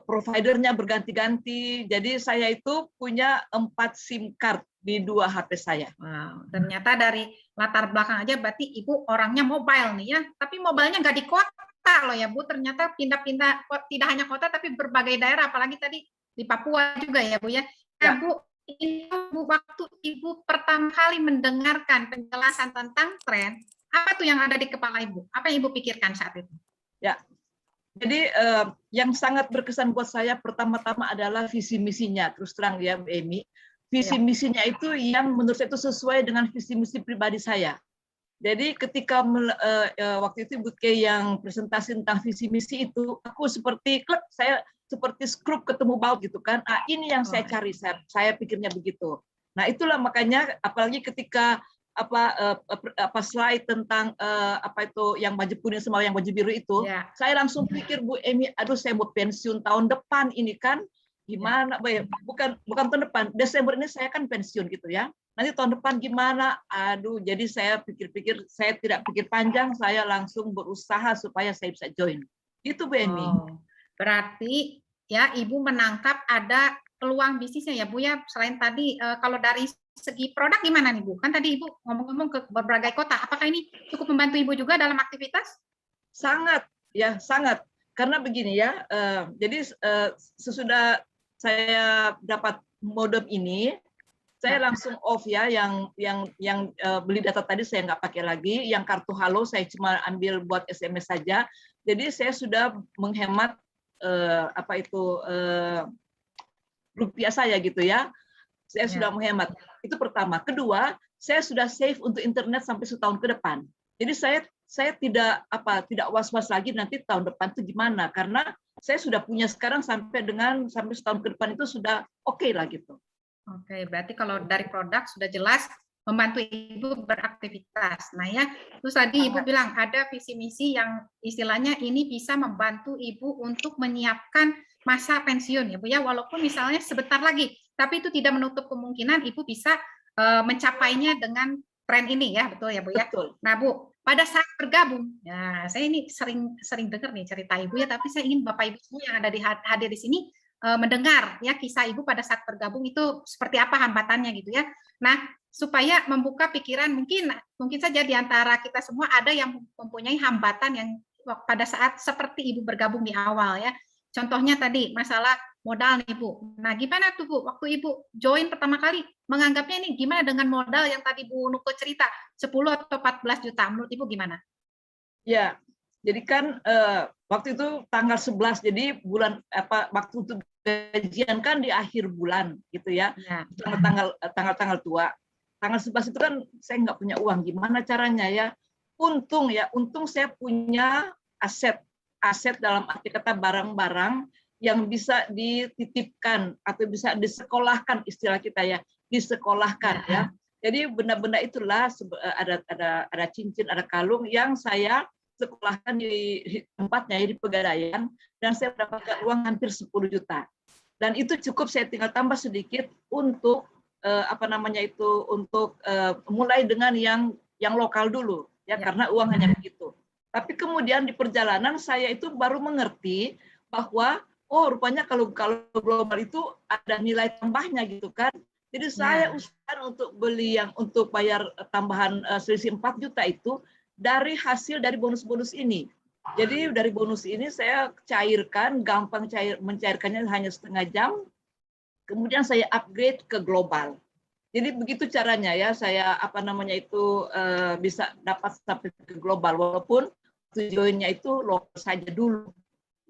providernya berganti-ganti. Jadi saya itu punya 4 SIM card di 2 HP saya. Wow, ternyata dari latar belakang aja berarti Ibu orangnya mobile nih ya. Tapi mobilenya nggak di kota loh ya Bu. Ternyata pindah-pindah, tidak hanya kota tapi berbagai daerah. Apalagi tadi di Papua juga ya Bu ya. Nah, Bu, waktu Ibu pertama kali mendengarkan penjelasan tentang Tren, apa tuh yang ada di kepala Ibu? Apa yang Ibu pikirkan saat itu? Ya. Jadi yang sangat berkesan buat saya pertama-tama adalah visi misinya. Terus terang ya Bu Emi, visi misinya itu yang menurut saya itu sesuai dengan visi misi pribadi saya. Jadi ketika waktu itu Ibu Kay yang presentasi tentang visi misi itu, aku seperti klik, saya seperti skrup ketemu baut gitu kan. Ah, ini yang saya cari, saya pikirnya begitu. Nah itulah makanya, apalagi ketika slide tentang apa itu yang baju kuning sama yang baju biru itu, saya langsung pikir Bu Emi, aduh saya mau pensiun tahun depan ini kan, gimana? Bukan tahun depan, Desember ini saya kan pensiun gitu ya. Nanti tahun depan gimana? Aduh, jadi saya pikir-pikir, saya tidak pikir panjang, saya langsung berusaha supaya saya bisa join. Itu Bu Emi. Oh, berarti ya Ibu menangkap ada peluang bisnisnya ya Bu ya. Selain tadi kalau dari segi produk gimana nih Bu? Kan tadi Ibu ngomong-ngomong ke berbagai kota. Apakah ini cukup membantu Ibu juga dalam aktivitas? Sangat, ya sangat. Karena begini ya, jadi sesudah saya dapat modem ini, saya langsung off ya, yang beli data tadi saya nggak pakai lagi, yang kartu halo saya cuma ambil buat SMS saja. Jadi saya sudah menghemat rupiah saya gitu ya. Saya sudah menghemat. Itu pertama. Kedua, saya sudah save untuk internet sampai setahun ke depan. Jadi saya tidak was-was lagi nanti tahun depan itu gimana, karena saya sudah punya sekarang sampai setahun ke depan itu sudah oke lah gitu. Oke, berarti kalau dari produk sudah jelas membantu Ibu beraktivitas. Nah ya, terus tadi Ibu bilang ada visi misi yang istilahnya ini bisa membantu Ibu untuk menyiapkan masa pensiun ya Bu ya, walaupun misalnya sebentar lagi, tapi itu tidak menutup kemungkinan Ibu bisa mencapainya dengan tren ini ya, betul ya Bu ya. Betul. Nah Bu, pada saat bergabung, ya saya ini sering dengar nih cerita Ibu ya, tapi saya ingin Bapak Ibu semua yang ada hadir di sini mendengar ya kisah Ibu pada saat bergabung itu seperti apa hambatannya gitu ya. Nah, supaya membuka pikiran mungkin saja di antara kita semua ada yang mempunyai hambatan yang pada saat seperti Ibu bergabung di awal ya. Contohnya tadi masalah modal nih Bu. Nah, gimana tuh Bu waktu Ibu join pertama kali menganggapnya ini gimana dengan modal yang tadi Bu Nuko cerita 10 atau 14 juta menurut Ibu gimana? Ya, jadi kan waktu itu tanggal 11, jadi bulan waktu itu gajian kan di akhir bulan gitu ya. Tanggal tua. Tanggal 11 itu kan saya nggak punya uang, gimana caranya ya? Untung saya punya aset dalam arti kata barang-barang yang bisa dititipkan atau bisa disekolahkan, istilah kita ya, disekolahkan ya. Jadi benda-benda itulah ada cincin, ada kalung yang saya sekolahkan di tempatnya di Pegadaian, dan saya mendapatkan uang hampir 10 juta. Dan itu cukup, saya tinggal tambah sedikit untuk mulai dengan yang lokal dulu ya, karena uang hanya begitu. Tapi kemudian di perjalanan saya itu baru mengerti bahwa rupanya kalau global itu ada nilai tambahnya gitu kan. Jadi saya usahakan untuk beli untuk bayar tambahan selisih 4 juta itu dari hasil dari bonus-bonus ini. Jadi dari bonus ini saya cairkan, gampang mencairkannya hanya setengah jam, kemudian saya upgrade ke global. Jadi begitu caranya ya, saya bisa dapat sampai ke global, walaupun tujuannya itu lokal saja dulu.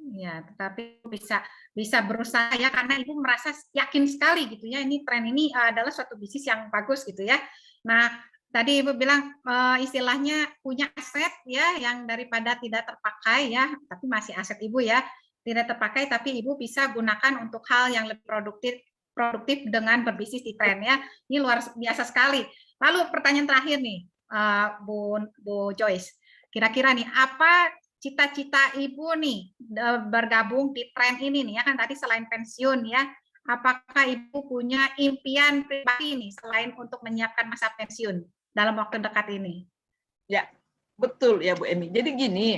Ya, tetapi bisa berusaha ya, karena Ibu merasa yakin sekali gitu ya, ini tren ini adalah suatu bisnis yang bagus gitu ya. Nah, tadi Ibu bilang istilahnya punya aset ya, yang daripada tidak terpakai ya, tapi masih aset Ibu ya, tidak terpakai tapi Ibu bisa gunakan untuk hal yang lebih produktif dengan berbisnis di tren ya. Ini luar biasa sekali. Lalu pertanyaan terakhir nih, Bu Joyce, kira-kira nih apa cita-cita Ibu nih bergabung di tren ini nih ya, kan tadi selain pensiun ya, apakah Ibu punya impian pribadi nih selain untuk menyiapkan masa pensiun dalam waktu dekat ini? Ya, betul ya Bu Emi. Jadi gini,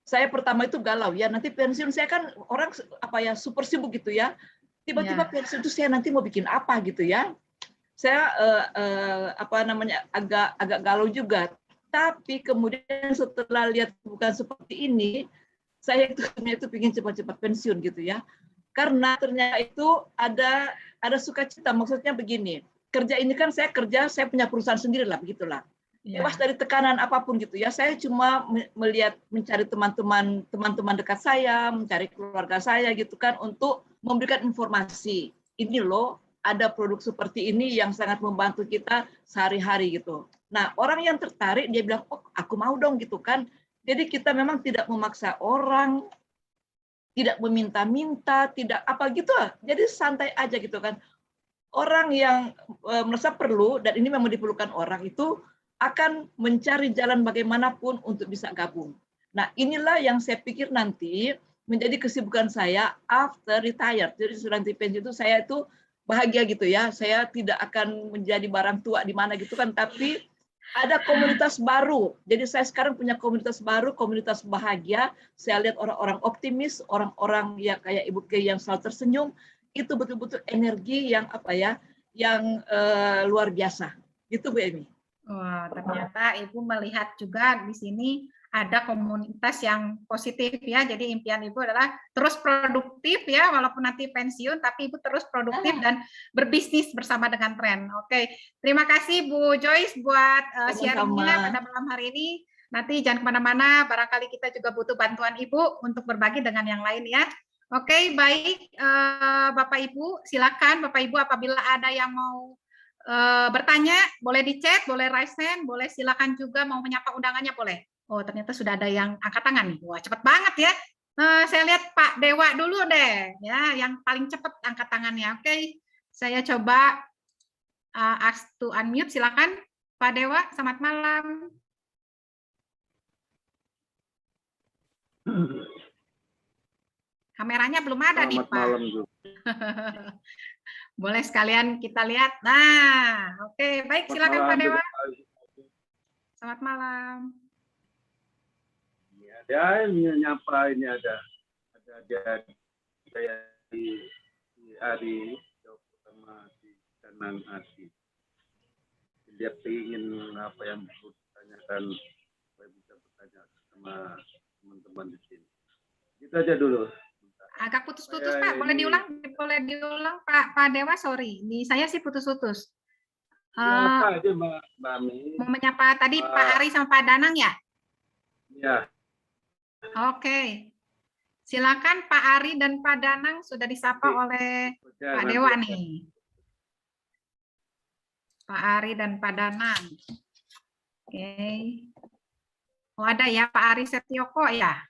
saya pertama itu galau ya, nanti pensiun saya kan orang super sibuk gitu ya. Tiba-tiba pensiun itu saya nanti mau bikin apa gitu ya. Saya agak galau juga. Tapi kemudian setelah lihat bukan seperti ini, saya itu ingin cepat-cepat pensiun gitu ya. Karena ternyata itu ada sukacita, maksudnya begini. Kerja ini kan saya punya perusahaan sendiri lah, begitulah. Bebas dari tekanan apapun gitu ya. Saya cuma mencari teman-teman dekat saya, mencari keluarga saya gitu kan, untuk memberikan informasi. Ini loh, ada produk seperti ini yang sangat membantu kita sehari-hari gitu. Nah, orang yang tertarik dia bilang, oh aku mau dong gitu kan. Jadi kita memang tidak memaksa orang, tidak meminta-minta, tidak apa gitu lah. Jadi santai aja gitu kan. Orang yang merasa perlu dan ini memang diperlukan orang itu akan mencari jalan bagaimanapun untuk bisa gabung. Nah, inilah yang saya pikir nanti menjadi kesibukan saya after retired. Jadi sudah di pensiun itu saya itu bahagia gitu ya. Saya tidak akan menjadi barang tua di mana gitu kan, tapi ada komunitas baru. Jadi saya sekarang punya komunitas baru, komunitas bahagia. Saya lihat orang-orang optimis, orang-orang yang kayak Ibu Kay yang selalu tersenyum, itu betul-betul energi yang apa ya, yang luar biasa. Gitu Bu Emi. Wah, ternyata Ibu melihat juga di sini ada komunitas yang positif ya. Jadi impian Ibu adalah terus produktif ya, walaupun nanti pensiun, tapi Ibu terus produktif dan berbisnis bersama dengan tren. Oke, terima kasih Bu Joyce buat sharingnya pada malam hari ini. Nanti jangan kemana-mana, barangkali kita juga butuh bantuan Ibu untuk berbagi dengan yang lain ya. Oke, baik Bapak Ibu, silakan Bapak Ibu apabila ada yang mau bertanya, boleh di chat, boleh raise hand, boleh silakan juga mau menyapa undangannya boleh. Oh, ternyata sudah ada yang angkat tangan nih. Wah, cepet banget ya. Saya lihat Pak Dewa dulu deh, ya, yang paling cepat angkat tangannya. Oke, saya coba ask to unmute. Silakan Pak Dewa, selamat malam. Kameranya belum ada nih Pak. Malam juga. Boleh sekalian kita lihat. Nah, oke, baik, silakan Pak Dewa. Selamat malam. Ya, ini nyapa ini ada saya di Ari sama di Danang Asi. Dia ingin apa yang ditanyakan, saya bisa bertanya sama teman-teman di sini. Gitu aja dulu. Agak putus-putus Pak, boleh diulang Pak Dewa, sorry. Di saya sih putus-putus. Apa aja Mbak Mi? Mau menyapa tadi Pak Ari sama Pak Danang ya? Iya. Oke. Silakan Pak Ari dan Pak Danang sudah disapa oleh Pak Dewa nih. Pak Ari dan Pak Danang. Oke. Oh ada ya Pak Ari Setioko ya?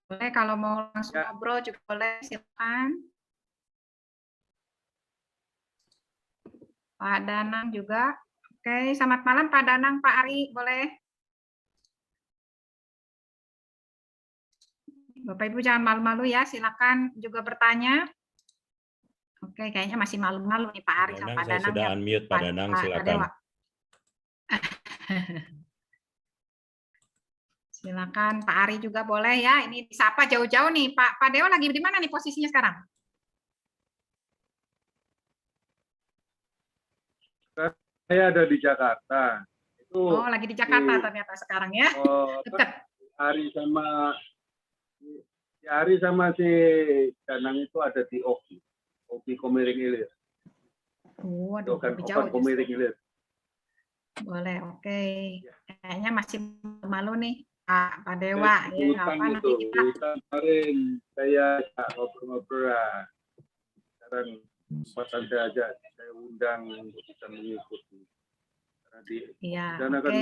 Boleh kalau mau langsung ngobrol juga boleh, silakan. Pak Danang juga. Oke, selamat malam Pak Danang, Pak Ari, boleh? Bapak Ibu jangan malu-malu ya, silakan juga bertanya. Oke, kayaknya masih malu-malu nih Pak Ari sama Pak Danang. Sudah unmute Pak Danang, silakan. Silakan Pak Ari juga boleh ya. Ini disapa jauh-jauh nih. Pak Dewa lagi di mana nih posisinya sekarang? Saya ada di Jakarta. Oh, lagi di Jakarta ternyata sekarang ya. Dekat. Ari sama si Danang itu ada di Opi Komering Ilir. Oh, aduh, lebih jauh. Komering Ilir. Boleh, oke. Kayaknya masih malu nih Pak Dewa. Ya, apa nanti kita. Kemarin saya ngobrol-ngobrol. Sekarang kesempatan saya aja, saya undang untuk bisa mengikuti. Karena di sana kan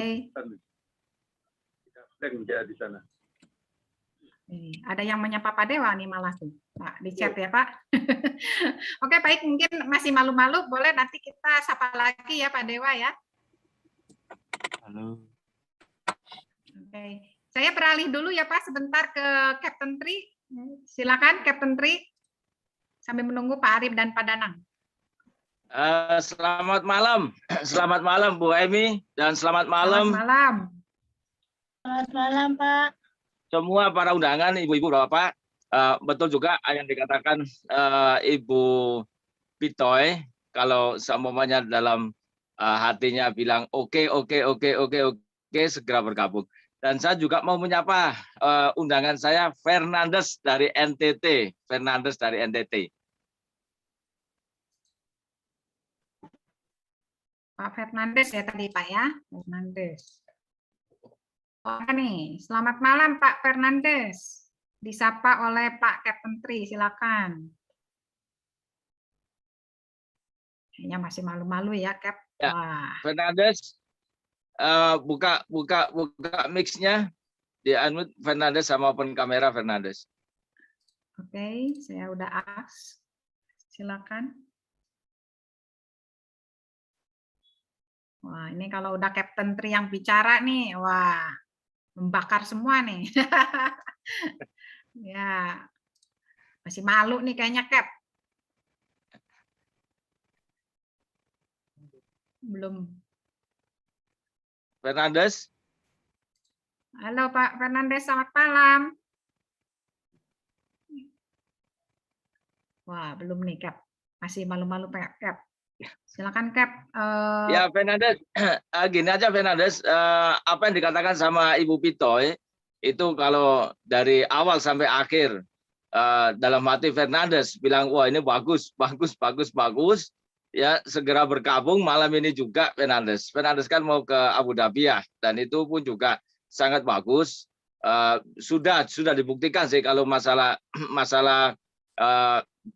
tidak blank dia di sana. Ada yang menyapa Pak Dewa nih malah tuh, Pak, di chat ya Pak. Oke, baik, mungkin masih malu-malu, boleh nanti kita sapa lagi ya Pak Dewa ya. Halo. Oke, saya beralih dulu ya Pak sebentar ke Captain Tri. Silakan Captain Tri. Sambil menunggu Pak Arif dan Pak Danang. Selamat malam Bu Emi dan selamat malam. Selamat malam. Selamat malam Pak. Semua para undangan, ibu-ibu, bapak. Betul juga yang dikatakan Ibu Pitoy, kalau seumpamanya dalam hatinya bilang oke, segera bergabung. Dan saya juga mau menyapa undangan saya Fernandes dari NTT. Pak Fernandes ya tadi Pak ya, Fernandes. Oke nih, selamat malam Pak Fernandes. Disapa oleh Pak Captain Tri, silakan. Kayaknya masih malu-malu ya, Cap. Ya, wah. Fernandes, buka mix-nya, di unmute Fernandes sama open kamera Fernandes. Oke, saya udah ask. Silakan. Wah, ini kalau udah Captain Tri yang bicara nih, wah, membakar semua nih. Ya, masih malu nih kayaknya Cap. Belum. Fernandes. Halo Pak Fernandes, selamat malam. Wah, belum nih Cap. Masih malu-malu Pak Cap. Silakan Cap. Ya Fernandes, gini aja Fernandes, apa yang dikatakan sama Ibu Pitoy itu kalau dari awal sampai akhir dalam hati Fernandes bilang wah ini bagus, ya segera bergabung malam ini juga Fernandes. Fernandes kan mau ke Abu Dhabi ya, dan itu pun juga sangat bagus. Sudah dibuktikan sih kalau masalah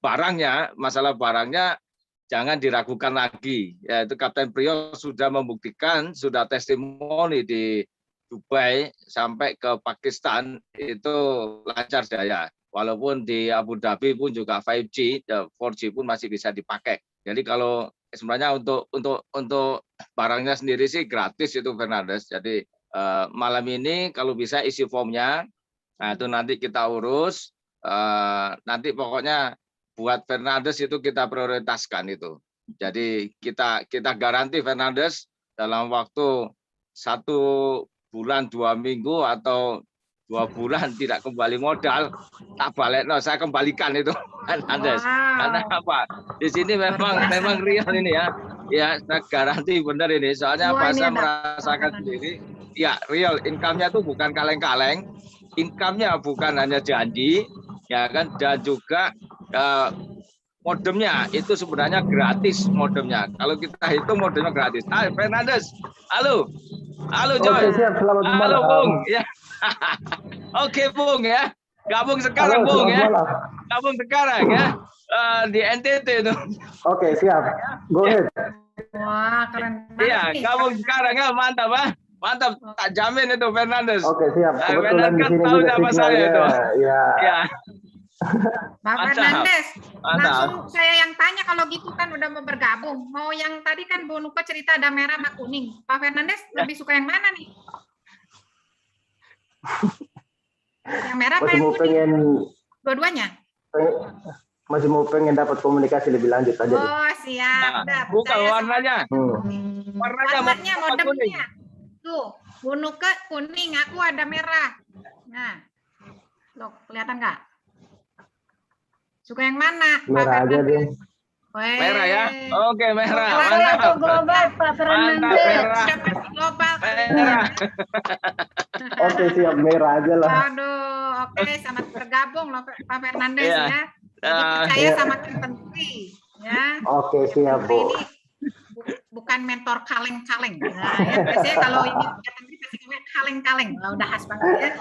barangnya jangan diragukan lagi. Yaitu Kapten Priyo sudah membuktikan, sudah testimoni di Dubai sampai ke Pakistan itu lancar jaya. Walaupun di Abu Dhabi pun juga 5G, 4G pun masih bisa dipakai. Jadi kalau sebenarnya untuk barangnya sendiri sih gratis itu Fernandes. Jadi malam ini kalau bisa isi formnya, nah itu nanti kita urus. Nanti pokoknya buat Fernandes itu kita prioritaskan itu. Jadi kita garanti Fernandes dalam waktu 1 bulan 2 minggu atau 2 bulan tidak kembali modal, tak balik, saya kembalikan itu Fernandes. Wow. Karena apa? Di sini memang real ini ya. Ya, saya garanti benar ini. Soalnya apa? Saya merasakan sendiri. Ya, real income-nya itu bukan kaleng-kaleng. Income-nya bukan hanya janji, ya kan, dan juga modemnya itu sebenarnya gratis modemnya. Kalau kita hitung modemnya gratis. Fernandes, halo Joy. Oke, siap, selamat malam. Halo Bung, ya. Oke Bung ya, gabung sekarang Halo, Bung ya, malam. gabung sekarang ya di NTT itu. Oke, siap. Go ahead. Wah, keren banget. Iya, nih. gabung sekarang ya, mantap ah. Mantap, tak jamin itu Fernandes. Oke, siap. Kebetulan di kan sini tahu juga nama saya itu. signalnya, ya. Pak Mantap. Fernandes, Mantap. langsung saya yang tanya kalau gitu kan udah mau bergabung. Mau yang tadi kan Bu Nuko cerita ada merah sama kuning. Pak Fernandes lebih suka yang mana nih? Yang merah apa Masih yang mau kuning? pengen Dua-duanya? masih mau pengen dapat komunikasi lebih lanjut aja. Oh, siap. Udah, Bukan percaya sama- warnanya. Warnanya, mau kuning. modemnya. Tuh, Bu Nuko kuning, aku ada merah. Nah, loh, kelihatan nggak? Suka yang mana? Pak Merah aja Fernandes? deh. Weh. Merah ya. Oke, merah. Merah. Mantap. Atau global Pak Mantap, Fernandes. merah. Udah pasti global. Merah. Oke, siap, merah aja lah. Aduh, oke, selamat bergabung loh Pak Fernandes Iya. ya. Jadi percaya Iya. sama Captain Tri ya. Oke, siap, Captain Tri Bu. ini bukan mentor kaleng-kaleng. Nah, ya, biasanya kalau ini Captain Tri pasti ngomongnya kaleng-kaleng. Wah, udah khas banget ya.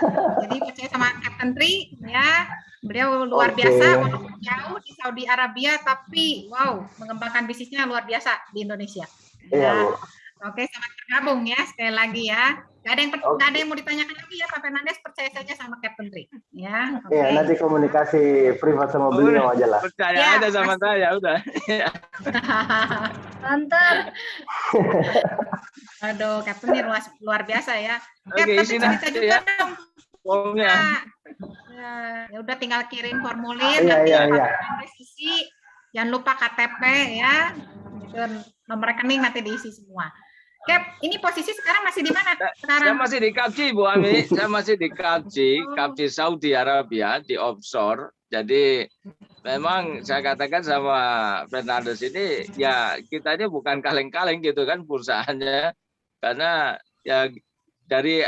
Jadi percaya sama Captain Tri ya. Beliau luar Oke. biasa, walaupun jauh di Saudi Arabia, tapi wow, mengembangkan bisnisnya luar biasa di Indonesia. Iya, Ya. Bu. Oke, selamat bergabung ya sekali lagi ya. Gak ada yang mau ditanyakan lagi ya Pak Fernandes, percaya saja sama Captain Tri. Ya, oke. Iya, nanti komunikasi privat sama beliau aja lah. Percaya Ya, aja sama pasti. saya udah. Mantap. Aduh, Captain ini luar biasa ya. Oke, Cap, tapi isi cerita nanti juga ya. dong. Formnya. Ya udah tinggal kirim formulir, Iya, nanti iya, Pak iya. Fernandes isi. Jangan lupa KTP ya. Gitu, nomor rekening nanti diisi semua. Cap, ini posisi sekarang masih di mana? Saya Sekarang masih di Kapci, Bu Ami. Saya masih di Kapci Saudi Arabia, di offshore. Jadi memang saya katakan sama Fernandes ini, ya kita ini bukan kaleng-kaleng gitu kan perusahaannya. Karena ya dari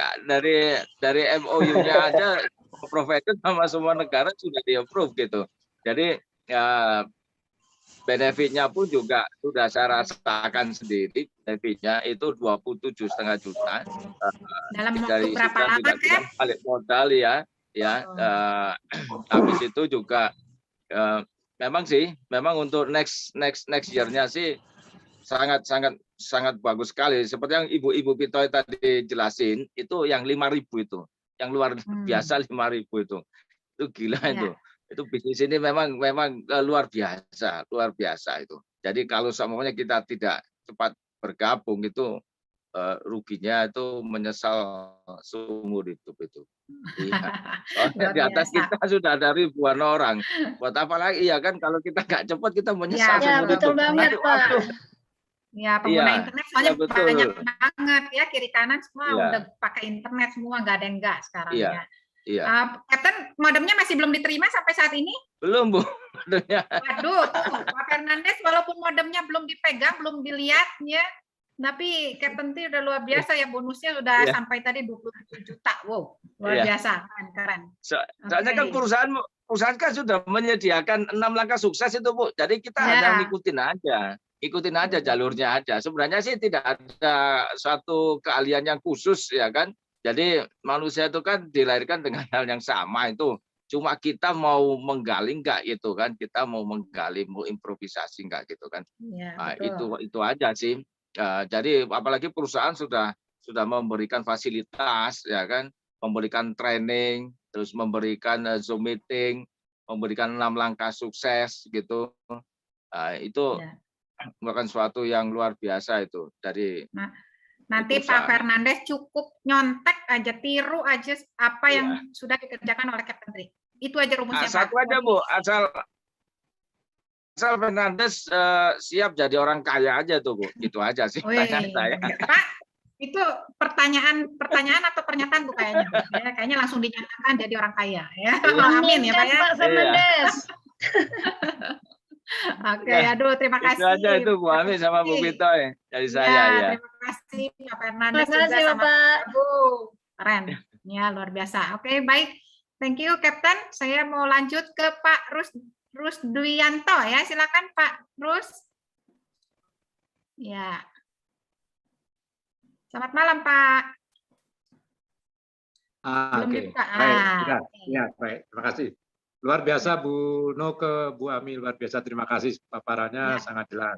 MOU-nya aja provider sama semua negara sudah di-approve gitu. Jadi ya benefitnya pun juga sudah saya rasakan sendiri. Benefitnya itu 27,5 juta. dalam Dari waktu berapa sudah lama, tidak Cap? balik modal ya. Habis itu juga memang sih, memang untuk next year-nya sih sangat bagus sekali. Seperti yang Ibu Pitoy tadi jelasin, itu yang 5.000 itu, yang luar biasa 5.000 itu gila itu. Itu bisnis ini memang luar biasa itu. Jadi kalau semuanya kita tidak cepat bergabung itu ruginya itu menyesal seumur hidup itu. Iya. Soalnya di atas kita sudah ada ribuan orang. Buat apa lagi ya kan kalau kita nggak cepat kita menyesal Ya, seumur betul hidup. banget, Pak. Ya, pengguna internet soalnya banyak banget ya, kiri kanan semua udah pakai internet semua, nggak ada yang enggak sekarang ya. Iya. Captain, modemnya masih belum diterima sampai saat ini? Belum, Bu. Waduh, tuh, Pak Fernandes walaupun modemnya belum dipegang, belum dilihat ya, tapi Captain T udah luar biasa ya, bonusnya sudah sampai tadi 27 juta. Wow, luar biasa, keren. Soalnya kan perusahaan kan sudah menyediakan 6 langkah sukses itu, Bu. Jadi kita hanya ikutin aja jalurnya aja. Sebenarnya sih tidak ada suatu keahlian yang khusus ya kan. Jadi manusia itu kan dilahirkan dengan hal yang sama itu. Cuma kita mau menggali enggak gitu kan. Kita mau menggali, mau improvisasi enggak gitu kan. Ya, nah, itu aja sih. Jadi apalagi perusahaan sudah memberikan fasilitas ya kan, memberikan training, terus memberikan Zoom meeting, memberikan 6 langkah sukses gitu. Itu bukan suatu yang luar biasa itu dari nanti Pak Fernandes cukup nyontek aja, tiru aja apa yang sudah dikerjakan oleh Captain Tri. Itu aja rumusnya, Pak. Satu aja, Bu, asal Fernandes siap jadi orang kaya aja tuh, Bu. Itu aja sih pertanyaan saya. Pak, itu pertanyaan atau pernyataan Bu kayaknya. Ya, kayaknya langsung dinyatakan jadi orang kaya ya. Amin ya, Pak ya. Pak Fernandes. Oke, aduh terima kasih. Itu aja itu Bu Ami sama Bu Pitoy dari saya ya. Terima kasih Pak Fernandes juga sama Bapak. Keren. Ya, luar biasa. Oke, baik. Thank you Captain. Saya mau lanjut ke Pak Rusdianto ya. Silakan Pak Rus. Ya. Selamat malam Pak. Oke. Baik. Terima kasih. Luar biasa Bu Noke, Bu Ami, luar biasa. Terima kasih paparannya sangat jelas.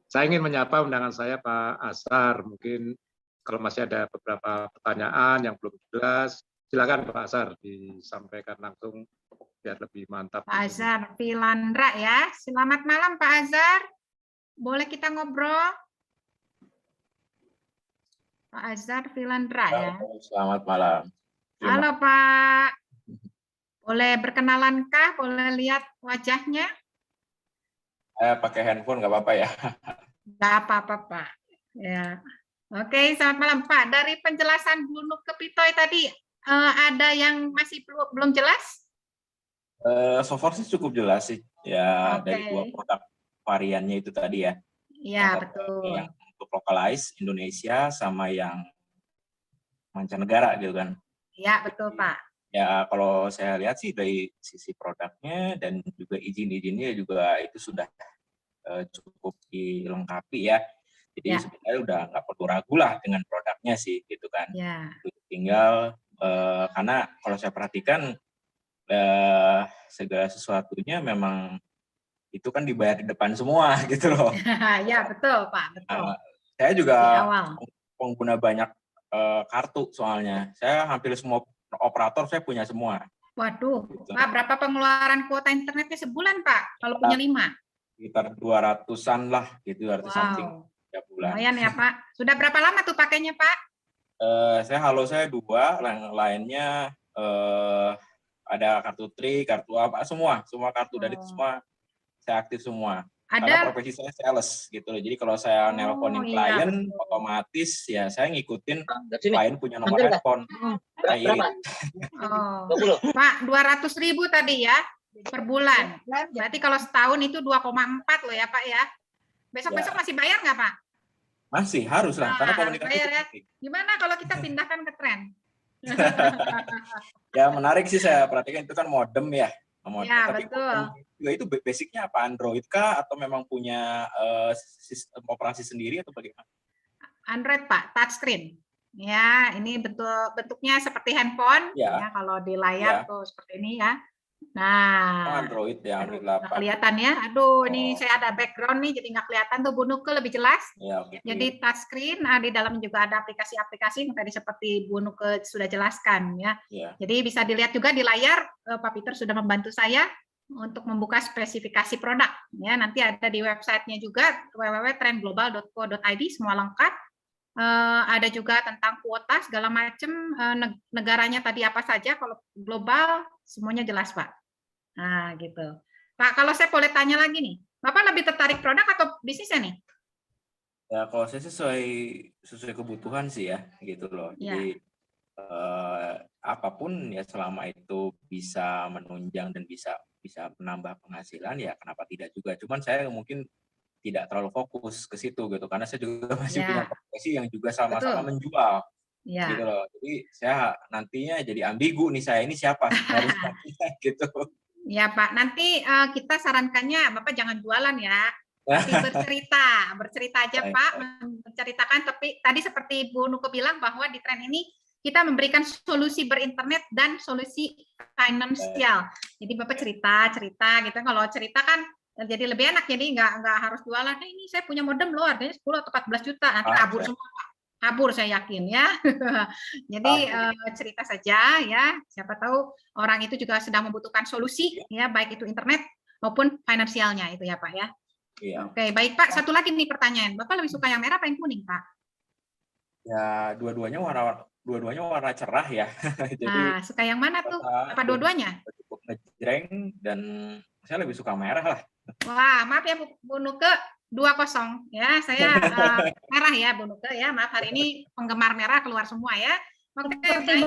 Saya ingin menyapa undangan saya Pak Azhar. Mungkin kalau masih ada beberapa pertanyaan yang belum jelas, silakan Pak Azhar disampaikan langsung biar lebih mantap. Pak Azhar Filandra ya. Selamat malam Pak Azhar. Boleh kita ngobrol? Pak Azhar Filandra ya. Selamat malam. Halo Pak. Boleh berkenalankah? Boleh lihat wajahnya? Pakai handphone nggak apa-apa ya? Nggak apa-apa Pak. Ya. Oke, selamat malam Pak. Dari penjelasan Bu Nuke Pitoy tadi, ada yang masih belum jelas? So far sih cukup jelas sih. Ya, dari 2 produk variannya itu tadi ya. Iya, betul. Yang untuk localize Indonesia sama yang mancanegara gitu kan. Iya, betul Pak. Ya, kalau saya lihat sih dari sisi produknya dan juga izin-izinnya juga itu sudah cukup dilengkapi ya. Jadi sebenarnya udah nggak perlu ragu lah dengan produknya sih, gitu kan. Tinggal karena kalau saya perhatikan segala sesuatunya memang itu kan dibayar di depan semua gitu loh. Ya betul Pak, betul. Saya juga pengguna banyak kartu soalnya. Saya hampir semua operator saya punya semua. Waduh, gitu. Pak, berapa pengeluaran kuota internetnya sebulan, Pak? Kalau punya 5? Sekitar 200-an lah, gitu, 200 something tiap bulan. Lumayan ya, Pak. Sudah berapa lama tuh pakainya, Pak? Saya 2, yang lainnya ada kartu Tri, kartu apa, semua kartu dari itu semua saya aktif semua. Karena profesi saya sales gitu loh. Jadi kalau saya nelponin klien, otomatis ya saya ngikutin klien punya nomor handphone. Pak, 200.000 tadi ya per bulan. Berarti kalau setahun itu 2,4 loh ya Pak ya. Besok-besok masih bayar nggak Pak? Masih, harus lah. Karena komunikasi bayar ya. Gimana kalau kita pindahkan ke tren? Ya menarik sih, saya perhatikan itu kan modem ya. Ya, tapi betul. Itu basicnya apa, Android kah atau memang punya sistem operasi sendiri atau bagaimana? Android Pak, touchscreen. Ya, ini bentuknya seperti handphone. Ya, kalau di layar tuh seperti ini ya. Nah, Android ya, aduh, Android nggak 8. kelihatan ya. Aduh, ini Oh. saya ada background nih, jadi nggak kelihatan tuh Bu Nuke lebih jelas. Ya, oke. Jadi touchscreen, di dalam juga ada aplikasi-aplikasi yang tadi seperti Bu Nuke sudah jelaskan ya. Ya. Jadi bisa dilihat juga di layar, Pak Peter sudah membantu saya untuk membuka spesifikasi produk. Ya, nanti ada di websitenya juga www.trendglobal.co.id, semua lengkap. Ada juga tentang kuota segala macam, negaranya tadi apa saja, kalau global semuanya jelas Pak. Nah gitu. Pak, kalau saya boleh tanya lagi nih, Bapak lebih tertarik produk atau bisnisnya nih? Ya kalau saya sesuai kebutuhan sih ya, gitu loh. Jadi apapun ya selama itu bisa menunjang dan bisa menambah penghasilan ya kenapa tidak juga. Cuman saya mungkin tidak terlalu fokus ke situ gitu karena saya juga masih punya profesi yang juga sama-sama menjual gitu loh. Jadi saya nantinya jadi ambigu nih, saya ini siapa harusnya gitu. Ya Pak, nanti kita sarankannya Bapak jangan jualan ya, tapi bercerita aja Pak, menceritakan. Tapi tadi seperti Bu Nuke bilang bahwa di tren ini kita memberikan solusi berinternet dan solusi finansial. Jadi Bapak cerita gitu. Kalau cerita kan jadi lebih enak, jadi nggak harus jualan. Ini saya punya modem loh, harganya 10 atau 14 juta, nanti kabur semua Pak. Kabur saya yakin ya. Jadi cerita saja ya, siapa tahu orang itu juga sedang membutuhkan solusi ya, baik itu internet maupun finansialnya itu ya Pak ya. Iya. Oke, baik Pak, satu lagi nih pertanyaan. Bapak lebih suka yang merah apa yang kuning Pak? Ya dua-duanya warna cerah ya. Jadi suka yang mana tuh? Apa dua-duanya? Cukup ngejreng dan saya lebih suka merah lah. Wah, maaf ya Bu Nuke, 2-0 ya. Saya merah ya Bu Nuke ya. Maaf, hari ini penggemar merah keluar semua ya. Oke,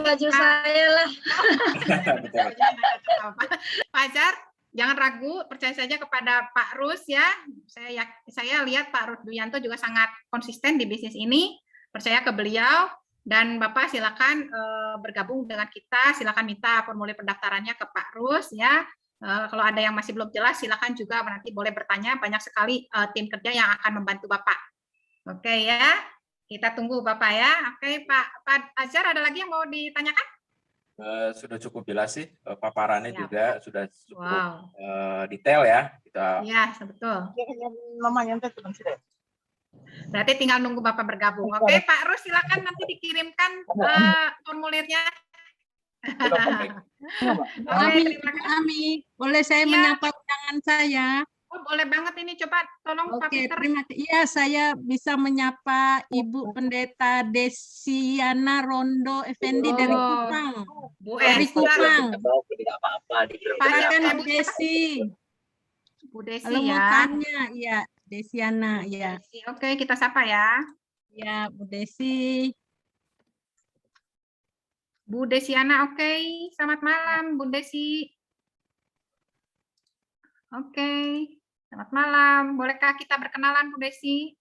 baju saya lah. Fajar, jangan ragu, percaya saja kepada Pak Rus ya. Saya lihat Pak Rus Duyanto juga sangat konsisten di bisnis ini. Percaya ke beliau. Dan Bapak silakan bergabung dengan kita. Silakan minta formulir pendaftarannya ke Pak Rus ya. Kalau ada yang masih belum jelas, silakan juga nanti boleh bertanya. Banyak sekali tim kerja yang akan membantu Bapak. Oke ya, kita tunggu Bapak ya. Oke Pak Azhar, ada lagi yang mau ditanyakan? Sudah cukup jelas sih, paparannya juga sudah cukup detail ya. Iya, betul. Berarti tinggal nunggu Bapak bergabung. Oke Pak Rus, silakan nanti dikirimkan formulirnya. Ami, boleh saya menyapa undangan saya? Oh, boleh banget ini, coba tolong Pak Peter. Iya, saya bisa menyapa Ibu Pendeta Desiana Rondo Effendi dari Kupang. Bu dari Kupang. Silakan Bu Desi. Bu Desi kalau ya. Mau tanya, ya Desiana ya. Oke, kita sapa ya. Ya, Bu Desi. Bu Desiana, oke. Selamat malam, Bu Desi. Oke, selamat malam. Bolehkah kita berkenalan, Bu Desi?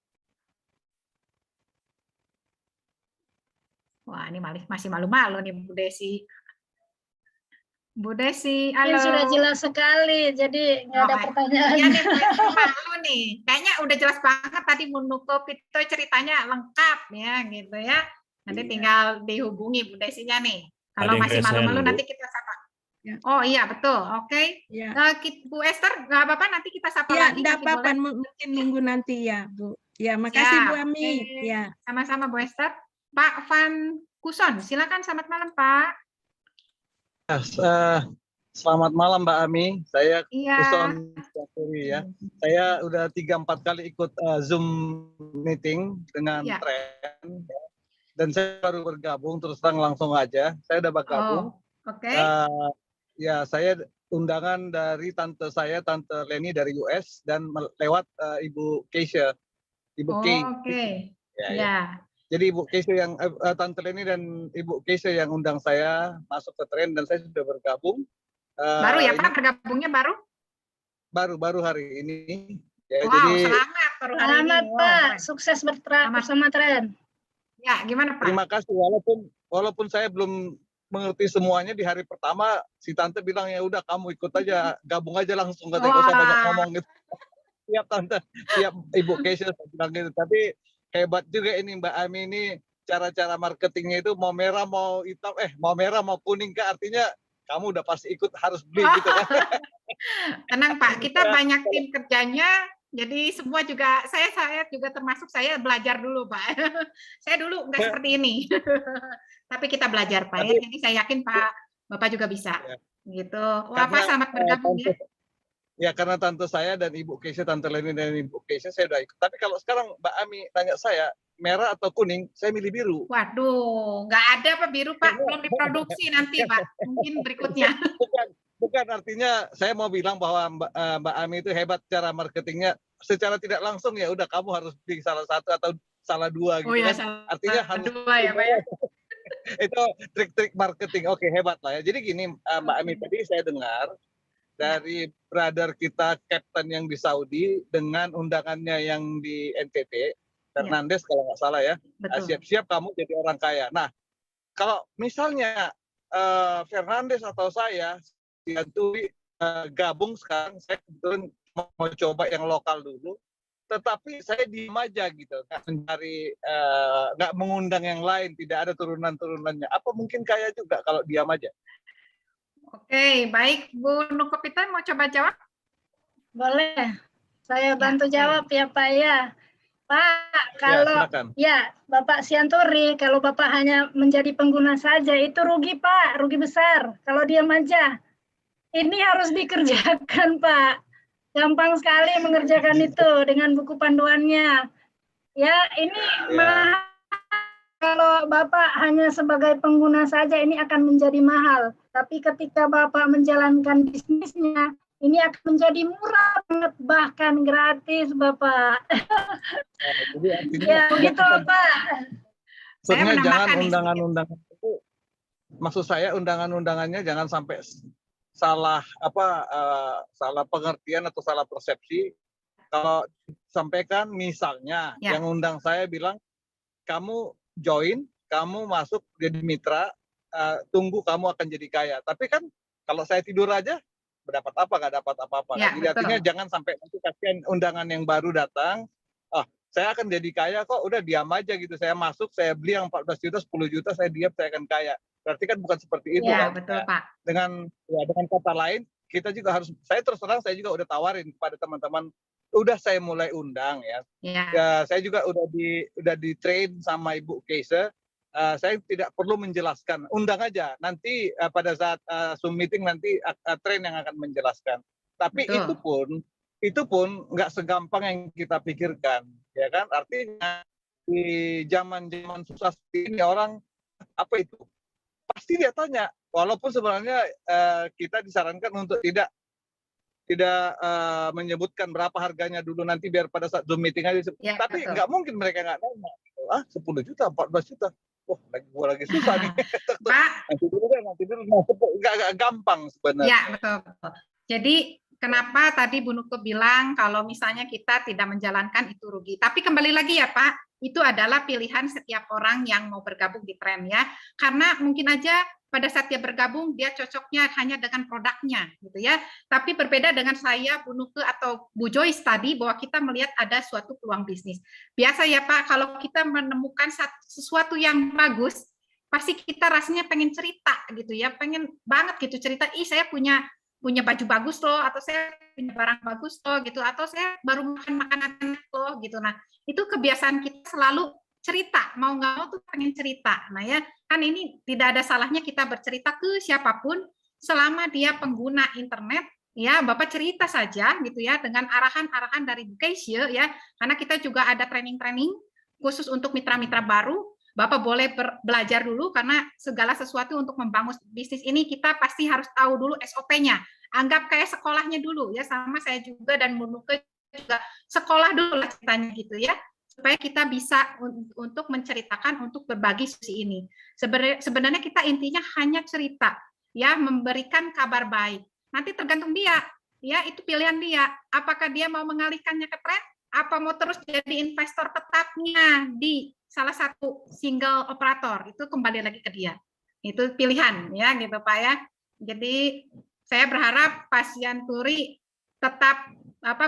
Wah, ini masih malu-malu nih, Bu Desi. Bu Desi, halo. Ini sudah jelas sekali, jadi nggak ada pertanyaan. Iya nih, malu nih. Kayaknya udah jelas banget tadi Bu Nuke itu ceritanya lengkap ya, gitu ya. Nanti tinggal dihubungi Bu Desinya nih. Kalau masih malu-malu nanti kita sapa. Ya. Oh iya betul, oke. Ya. Bu Esther, nggak apa-apa nanti kita sapa lagi. Tidak apa-apa, mungkin nunggu nanti ya Bu. Ya, makasih ya, Bu Ami. Ya. Sama-sama Bu Esther. Pak Van Kuson, silakan. Selamat malam Pak. Selamat malam Mbak Ami. Saya Kuson ya. Saya udah 3-4 kali ikut Zoom meeting dengan Tren. Dan saya baru bergabung, terus terang langsung aja. Saya udah bergabung. Oke. Ya, saya undangan dari tante saya, Tante Leni dari US, dan lewat Ibu Keisha. Ibu Kay. Oke. Ya. Jadi Ibu Keisha yang Tante Leni dan Ibu Keisha yang undang saya masuk ke Tren, dan saya sudah bergabung. Baru ya Pak, bergabungnya baru? Baru hari ini. Ya, wow, jadi, selamat baru hari selamat ini. Pak, sukses bersama Tren. Ya, gimana Pak? Terima kasih, walaupun saya belum mengerti semuanya di hari pertama, si Tante bilang ya udah kamu ikut aja, gabung aja langsung, nggak usah banyak ngomong gitu. Siap Tante, siap Ibu Keisha bilang gitu. Tapi hebat juga ini Mbak Ami ini, cara-cara marketingnya itu mau merah mau hitam, mau merah mau kuning, Kak, artinya kamu udah pasti ikut harus beli gitu kan. Tenang Pak, kita banyak tim kerjanya, jadi semua juga saya juga termasuk saya belajar dulu Pak. Saya dulu nggak seperti ini, tapi kita belajar Pak. Ya. Jadi saya yakin Pak Bapak juga bisa. Gitu. Wah Pak, selamat bergabung ya. Ya karena tante saya dan Ibu Keisha, Tante Leni dan Ibu Keisha saya udah ikut. Tapi kalau sekarang Mbak Ami tanya saya merah atau kuning, saya milih biru. Waduh, nggak ada Pak biru Pak, belum diproduksi nanti Pak, mungkin berikutnya. Bukan artinya saya mau bilang bahwa Mbak Ami itu hebat cara marketingnya. Secara tidak langsung ya udah kamu harus pilih salah satu atau salah dua gitu kan. Artinya harus dua ya Pak ya. Itu trik-trik marketing. Oke, hebat lah ya. Jadi gini Mbak Ami, tadi saya dengar dari brother kita Captain yang di Saudi dengan undangannya yang di NTT, Fernandes kalau nggak salah ya, siap-siap kamu jadi orang kaya. Nah, kalau misalnya Fernandes atau saya gabung sekarang, saya kebetulan mau coba yang lokal dulu, tetapi saya diem aja gitu, nggak mencari, nggak mengundang yang lain, tidak ada turunan-turunannya. Apa mungkin kaya juga kalau diam aja? Oke, baik Bu Nukopita mau coba jawab? Boleh, saya bantu jawab ya Pak ya. Pak, kalau ya Bapak Sianturi, kalau Bapak hanya menjadi pengguna saja itu rugi Pak, rugi besar. Kalau diam aja, ini harus dikerjakan Pak. Gampang sekali mengerjakan itu dengan buku panduannya. Ya, ini mahal. Kalau Bapak hanya sebagai pengguna saja ini akan menjadi mahal. Tapi ketika Bapak menjalankan bisnisnya, ini akan menjadi murah banget, bahkan gratis Bapak. Ya, begitu Pak. Maksudnya jangan undangan-undangan itu, maksud saya undangan-undangannya jangan sampai salah salah pengertian atau salah persepsi. Kalau sampaikan misalnya yang undang saya bilang kamu join, kamu masuk jadi mitra, tunggu kamu akan jadi kaya. Tapi kan kalau saya tidur aja, dapat apa? Nggak dapat apa-apa. Ya, jadi artinya jangan sampai nanti kasihan undangan yang baru datang, saya akan jadi kaya kok, udah diam aja gitu. Saya masuk, saya beli yang 14 juta, 10 juta, saya diam, saya akan kaya. Berarti kan bukan seperti itu kan? Betul Pak. Dengan kata lain, kita juga harus, saya terus terang, saya juga udah tawarin kepada teman-teman, udah saya mulai undang ya. Saya juga udah di train sama Ibu Keisha. Saya tidak perlu menjelaskan, undang aja. Nanti pada saat Zoom meeting nanti train yang akan menjelaskan. Tapi itu pun nggak segampang yang kita pikirkan, ya kan? Artinya di zaman-zaman susah seperti ini orang apa itu? Pasti dia tanya. Walaupun sebenarnya kita disarankan untuk tidak menyebutkan berapa harganya dulu, nanti biar pada saat Zoom meeting aja. Tapi nggak mungkin mereka nggak nanya. 10 juta, 14 juta. Wah, gua lagi susah nih. Pak. Nanti dulu. Nggak gampang sebenarnya. Ya, betul. Jadi kenapa tadi Bu Nuko bilang kalau misalnya kita tidak menjalankan itu rugi. Tapi kembali lagi ya Pak, itu adalah pilihan setiap orang yang mau bergabung di Tren ya. Karena mungkin aja pada saat dia bergabung, dia cocoknya hanya dengan produknya, gitu ya. Tapi berbeda dengan saya, Bu Nuke atau Bu Joyce tadi, bahwa kita melihat ada suatu peluang bisnis. Biasa ya Pak, kalau kita menemukan sesuatu yang bagus, pasti kita rasanya pengen cerita, gitu ya, pengen banget gitu cerita. Saya punya baju bagus loh, atau saya punya barang bagus loh, gitu, atau saya baru makan makanan loh, gitu. Nah, itu kebiasaan kita selalu cerita, mau nggak mau tuh pengen cerita. Nah ya, kan ini tidak ada salahnya kita bercerita ke siapapun selama dia pengguna internet, ya Bapak cerita saja gitu ya dengan arahan-arahan dari Bu Keisha ya, karena kita juga ada training-training khusus untuk mitra-mitra baru. Bapak boleh belajar dulu karena segala sesuatu untuk membangun bisnis ini kita pasti harus tahu dulu SOP-nya. Anggap kayak sekolahnya dulu ya, sama saya juga dan Munuke juga sekolah dulu lah ceritanya gitu ya, supaya kita bisa untuk menceritakan, untuk berbagi sisi ini. Sebenarnya kita intinya hanya cerita, ya, memberikan kabar baik. Nanti tergantung dia, ya, itu pilihan dia. Apakah dia mau mengalihkannya ke Tren, apa mau terus jadi investor tetapnya di salah satu single operator, itu kembali lagi ke dia. Itu pilihan, ya, gitu Pak ya. Jadi saya berharap Pak Sianturi tetap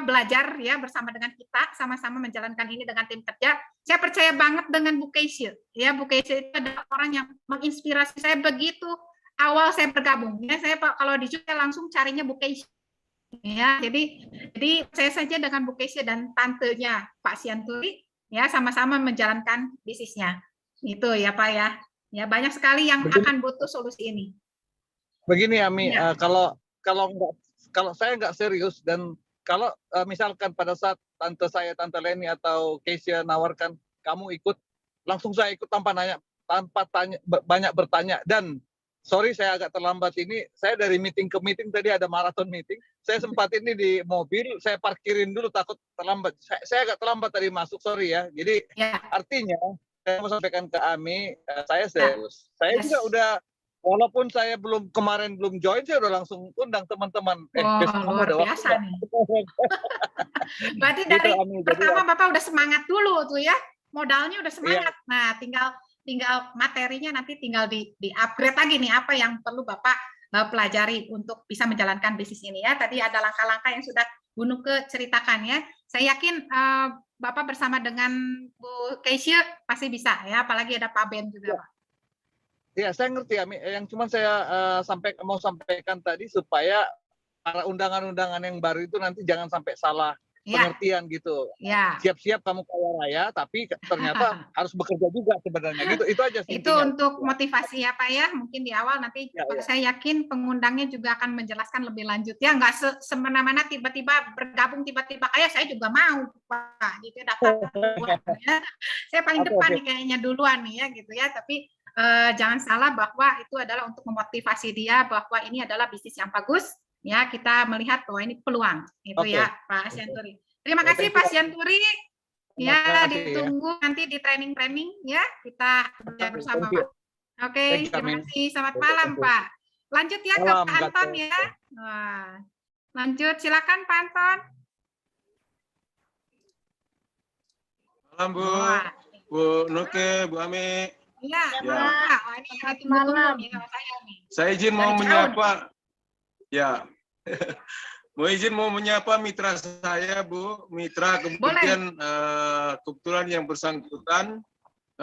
belajar ya bersama dengan kita, sama-sama menjalankan ini dengan tim kerja. Saya percaya banget dengan Bu Keisha. Ya, Bu Keisha itu adalah orang yang menginspirasi saya begitu awal saya bergabung. Ya, saya kalau di Jogja langsung carinya Bu Keisha. Ya, jadi saya saja dengan Bu Keisha dan tantenya Pak Sianturi ya sama-sama menjalankan bisnisnya. Itu ya Pak ya. Ya banyak sekali yang akan butuh solusi ini. Begini Ami, Ya. kalau saya nggak serius dan kalau misalkan pada saat Tante Leni atau Keisha nawarkan kamu ikut, langsung saya ikut tanpa banyak bertanya. Dan sorry saya agak terlambat ini, saya dari meeting ke meeting tadi ada maraton meeting. Saya sempat ini di mobil, saya parkirin dulu takut terlambat. Saya agak terlambat tadi masuk, sorry ya. Jadi artinya saya mau sampaikan ke Ami, saya serius. Saya juga udah, walaupun saya kemarin belum join, saya udah langsung undang teman-teman. Luar biasa nih. Berarti dari pertama Bapak udah semangat dulu tuh ya, modalnya udah semangat. Nah, tinggal materinya nanti tinggal di upgrade lagi nih apa yang perlu Bapak pelajari untuk bisa menjalankan bisnis ini ya. Tadi ada langkah-langkah yang sudah Bu Nuke ceritakan ya. Saya yakin Bapak bersama dengan Bu Keisha pasti bisa ya, apalagi ada Pak Ben juga Pak. Ya, saya ngerti Ami. Yang cuma saya mau sampaikan tadi supaya para undangan-undangan yang baru itu nanti jangan sampai salah pengertian gitu. Siap-siap kamu kaya raya, tapi ternyata harus bekerja juga sebenarnya gitu. Itu aja sih. Itu untuk motivasi ya Pak ya. Mungkin di awal nanti saya yakin pengundangnya juga akan menjelaskan lebih lanjut ya. Nggak semena-mena tiba-tiba bergabung tiba-tiba kayak saya juga mau Pak gitu dapat duluan ya. Saya paling depan nih kayaknya duluan nih ya gitu ya. Tapi jangan salah bahwa itu adalah untuk memotivasi dia bahwa ini adalah bisnis yang bagus. Ya, kita melihat bahwa ini peluang. Itu ya, Pak Sianturi. Terima kasih Pak Sianturi. Ya, ditunggu nanti di training-training ya. Kita kerja bersama, Pak. Oke, terima kasih. Selamat malam, Pak. Lanjut ya ke Pak Anton ya. Wah. Lanjut, silakan Pak Anton. Malam, Bu. Bu Nuke, Bu Ami. Iya, malam, Pak. Wah, ini malam. Saya izin mau menyapa. Ya, mau izin mau menyapa mitra saya, Bu. Mitra kebetulan yang bersangkutan,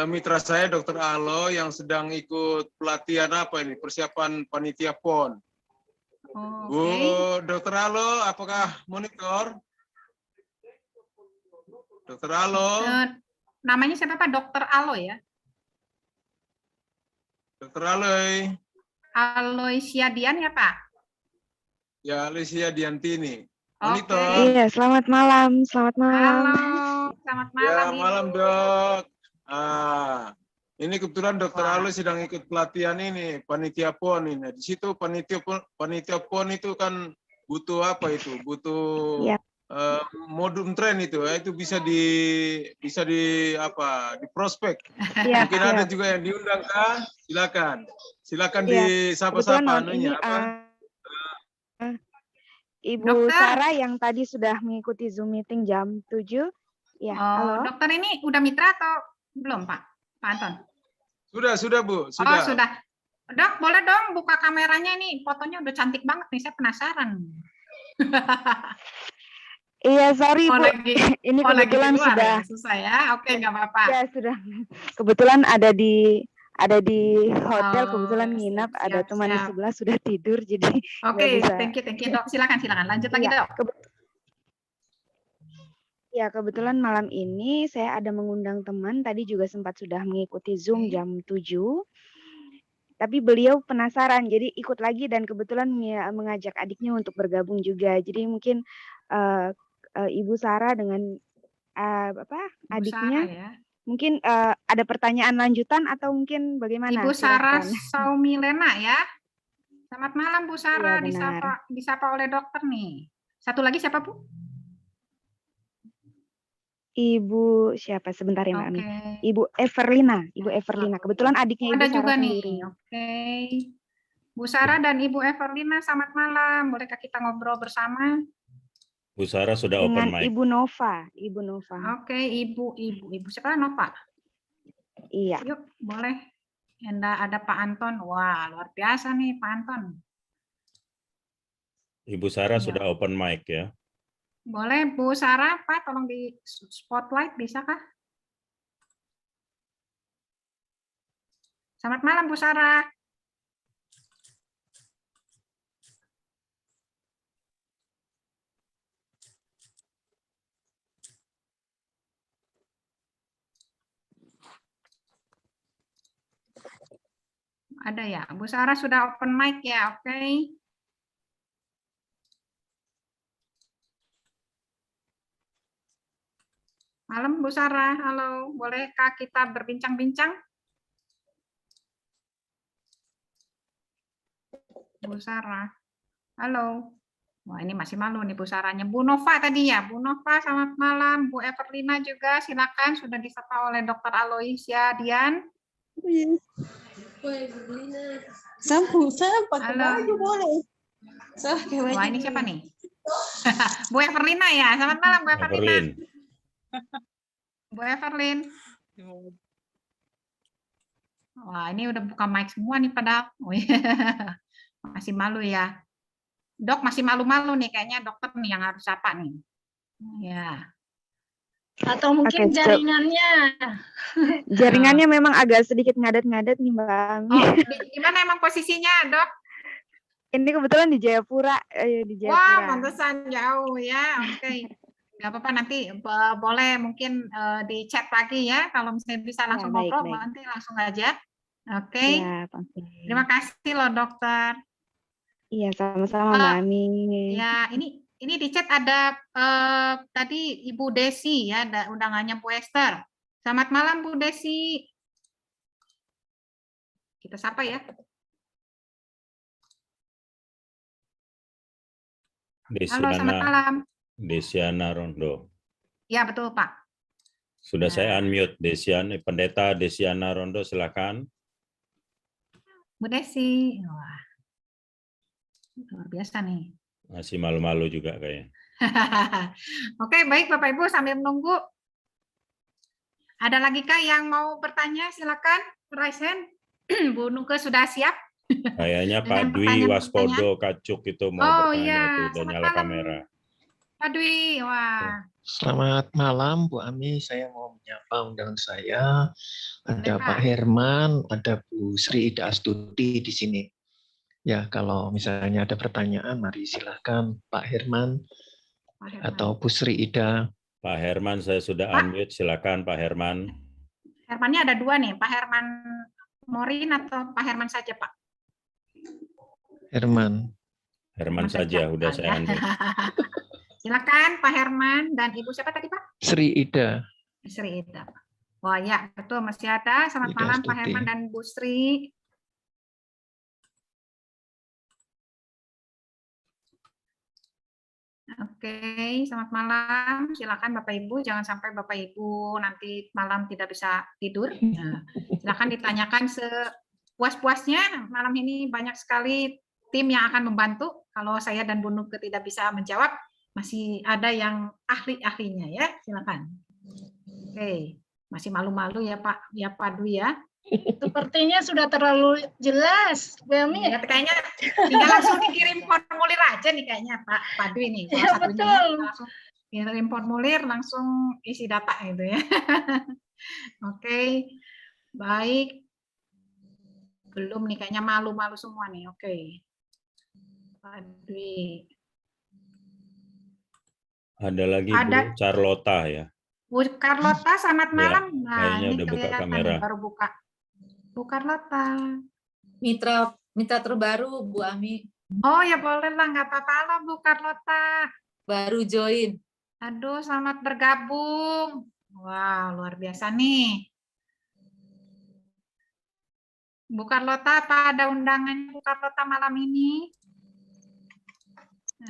mitra saya Dr. Alo yang sedang ikut pelatihan apa ini, persiapan panitia PON. Bu Dr. Alo, apakah monitor? Dr. Alo. Namanya siapa Pak? Dr. Alo ya? Dr. Aloy. Aloy Siadian ya Pak? Ya, Alicia Diantini. Monitor. Iya, selamat malam. Selamat malam. Halo, selamat malam. Ya, malam Dok. Ini kebetulan Dr. Alo sedang ikut pelatihan ini, panitia PON ini. Di situ panitia PON itu kan butuh apa itu? Butuh modum train itu. Itu bisa di prospek. Mungkin ada juga yang diundang kah? Silakan disapa-sapa anunya apa? Ibu Sarah yang tadi sudah mengikuti Zoom meeting jam 7. Ya, halo. Dokter ini udah mitra atau belum, Pak? Pak Anton? Sudah, Bu. Sudah. Oh, sudah. Dok, boleh dong buka kameranya nih. Fotonya udah cantik banget nih, saya penasaran. Iya, sorry Bu. Ini kebetulan sudah susah ya. Oke, nggak apa-apa. Ya, sudah. Kebetulan ada di hotel, kebetulan nginap, ada teman di sebelah sudah tidur, jadi oke, thank you Dok. Silakan lanjut lagi Dok. Ya, kebetulan malam ini saya ada mengundang teman, tadi juga sempat sudah mengikuti Zoom jam 7, tapi beliau penasaran, jadi ikut lagi dan kebetulan mengajak adiknya untuk bergabung juga, jadi mungkin Ibu Sarah dengan adiknya, Sarah, ya? Mungkin ada pertanyaan lanjutan atau mungkin bagaimana? Ibu Sarah Saumilena ya. Selamat malam Bu Sarah, ya, disapa oleh dokter nih. Satu lagi siapa Bu? Ibu siapa? Sebentar ya Mbak Ami. Ibu Everlina. Kebetulan adiknya Ibu ada Sarah juga sendiri. Nih. Oke. Bu Sarah dan Ibu Everlina, selamat malam. Bolehkah kita ngobrol bersama? Bu Sarah sudah open mic. Ibu Nova. Oke, Ibu siapa? Nova. Iya. Yuk, boleh. Ada Pak Anton. Wah, luar biasa nih Pak Anton. Ibu Sarah sudah open mic ya. Boleh Bu Sarah, Pak, tolong di spotlight bisa kah? Selamat malam Bu Sarah. Ada ya. Bu Sarah sudah open mic ya, oke. Malam Bu Sarah, halo. Bolehkah kita berbincang-bincang? Bu Sarah, halo. Wah, ini masih malu nih Bu Sarahnya. Bu Nova tadi ya. Bu Nova, selamat malam. Bu Everlina juga, silakan. Sudah disapa oleh Dr. Aloysia Dian. Saya pakai baju boleh. Wah, ini siapa nih? Bu Everlina ya. Selamat malam Bu Everlina. Bu Everlin. Wah, ini udah buka mic semua nih padahal. Masih malu ya. Dok masih malu-malu nih, kayaknya dokter nih yang harus sapa nih. Ya. Atau mungkin jaringannya. Jaringannya memang agak sedikit ngadet-ngadet nih Mbak Ami. Oh, gimana emang posisinya, Dok? Ini kebetulan di Jayapura. Wah, pantesan jauh ya. Oke. Nggak apa-apa, nanti boleh mungkin di chat lagi ya. Kalau misalnya bisa langsung ngobrol, nanti langsung aja. Oke. Ya, terima kasih loh dokter. Iya, sama-sama Mbak Ami. Ya, ini di chat ada tadi Ibu Desi ya, ada undangannya Bu Esther. Selamat malam Bu Desi. Kita sapa ya. Halo, selamat malam. Desiana Rondo. Ya, betul Pak. Sudah saya unmute, Desiana, Pendeta Desiana Rondo, silakan. Bu Desi. Wah. Luar biasa nih. Masih malu-malu juga kayaknya. Oke, baik Bapak Ibu, sambil menunggu. Ada lagi kah yang mau bertanya? Silakan, raise hand. Bu Nuke sudah siap? Kayaknya Pak Dwi Waspodo Kacuk itu mau bertanya, iya. itu udah nyala kamera. Pak Dwi, wah. Selamat malam Bu Ami, saya mau menyapa undangan saya. Ada Pak Herman, ada Bu Sri Ida Astuti di sini. Ya, kalau misalnya ada pertanyaan, mari silahkan Pak Herman atau Bu Sri Ida. Pak Herman, saya sudah unmute, silakan Pak Herman. Hermannya ada dua nih, Pak Herman Morin atau Pak Herman saja Pak? Herman saja, udah saya unmute. Silakan Pak Herman dan Ibu siapa tadi Pak? Sri Ida. Sri Ida. Wah ya, betul masih ada. Selamat malam Pak Herman dan Bu Sri. Oke, selamat malam. Silakan Bapak Ibu, jangan sampai Bapak Ibu nanti malam tidak bisa tidur. Nah, silakan ditanyakan sepuas-puasnya. Malam ini banyak sekali tim yang akan membantu. Kalau saya dan Bu Nuke tidak bisa menjawab, masih ada yang ahli-ahlinya ya. Silakan. Oke, masih malu-malu ya Pak Dwi ya. Sepertinya sudah terlalu jelas, Bu Ami. Ya, kayaknya tinggal langsung dikirim formulir aja nih kayaknya Pak Dwi nih. Ya, betul. Langsung kirim formulir, langsung isi data gitu ya. Oke, baik. Belum nih, kayaknya malu-malu semua nih. Oke. Pak Dwi. Ada lagi Bu Carlota ya. Bu Carlota, selamat malam. Ya, nah, kayaknya udah buka kamera. Baru buka. Bu Carlota. Mitra terbaru Bu Ami. Oh ya boleh lah, nggak apa-apa lah Bu Carlota. Baru join. Aduh, selamat bergabung. Wow, luar biasa nih. Bu Carlota, apa ada undangan Bu Carlota malam ini?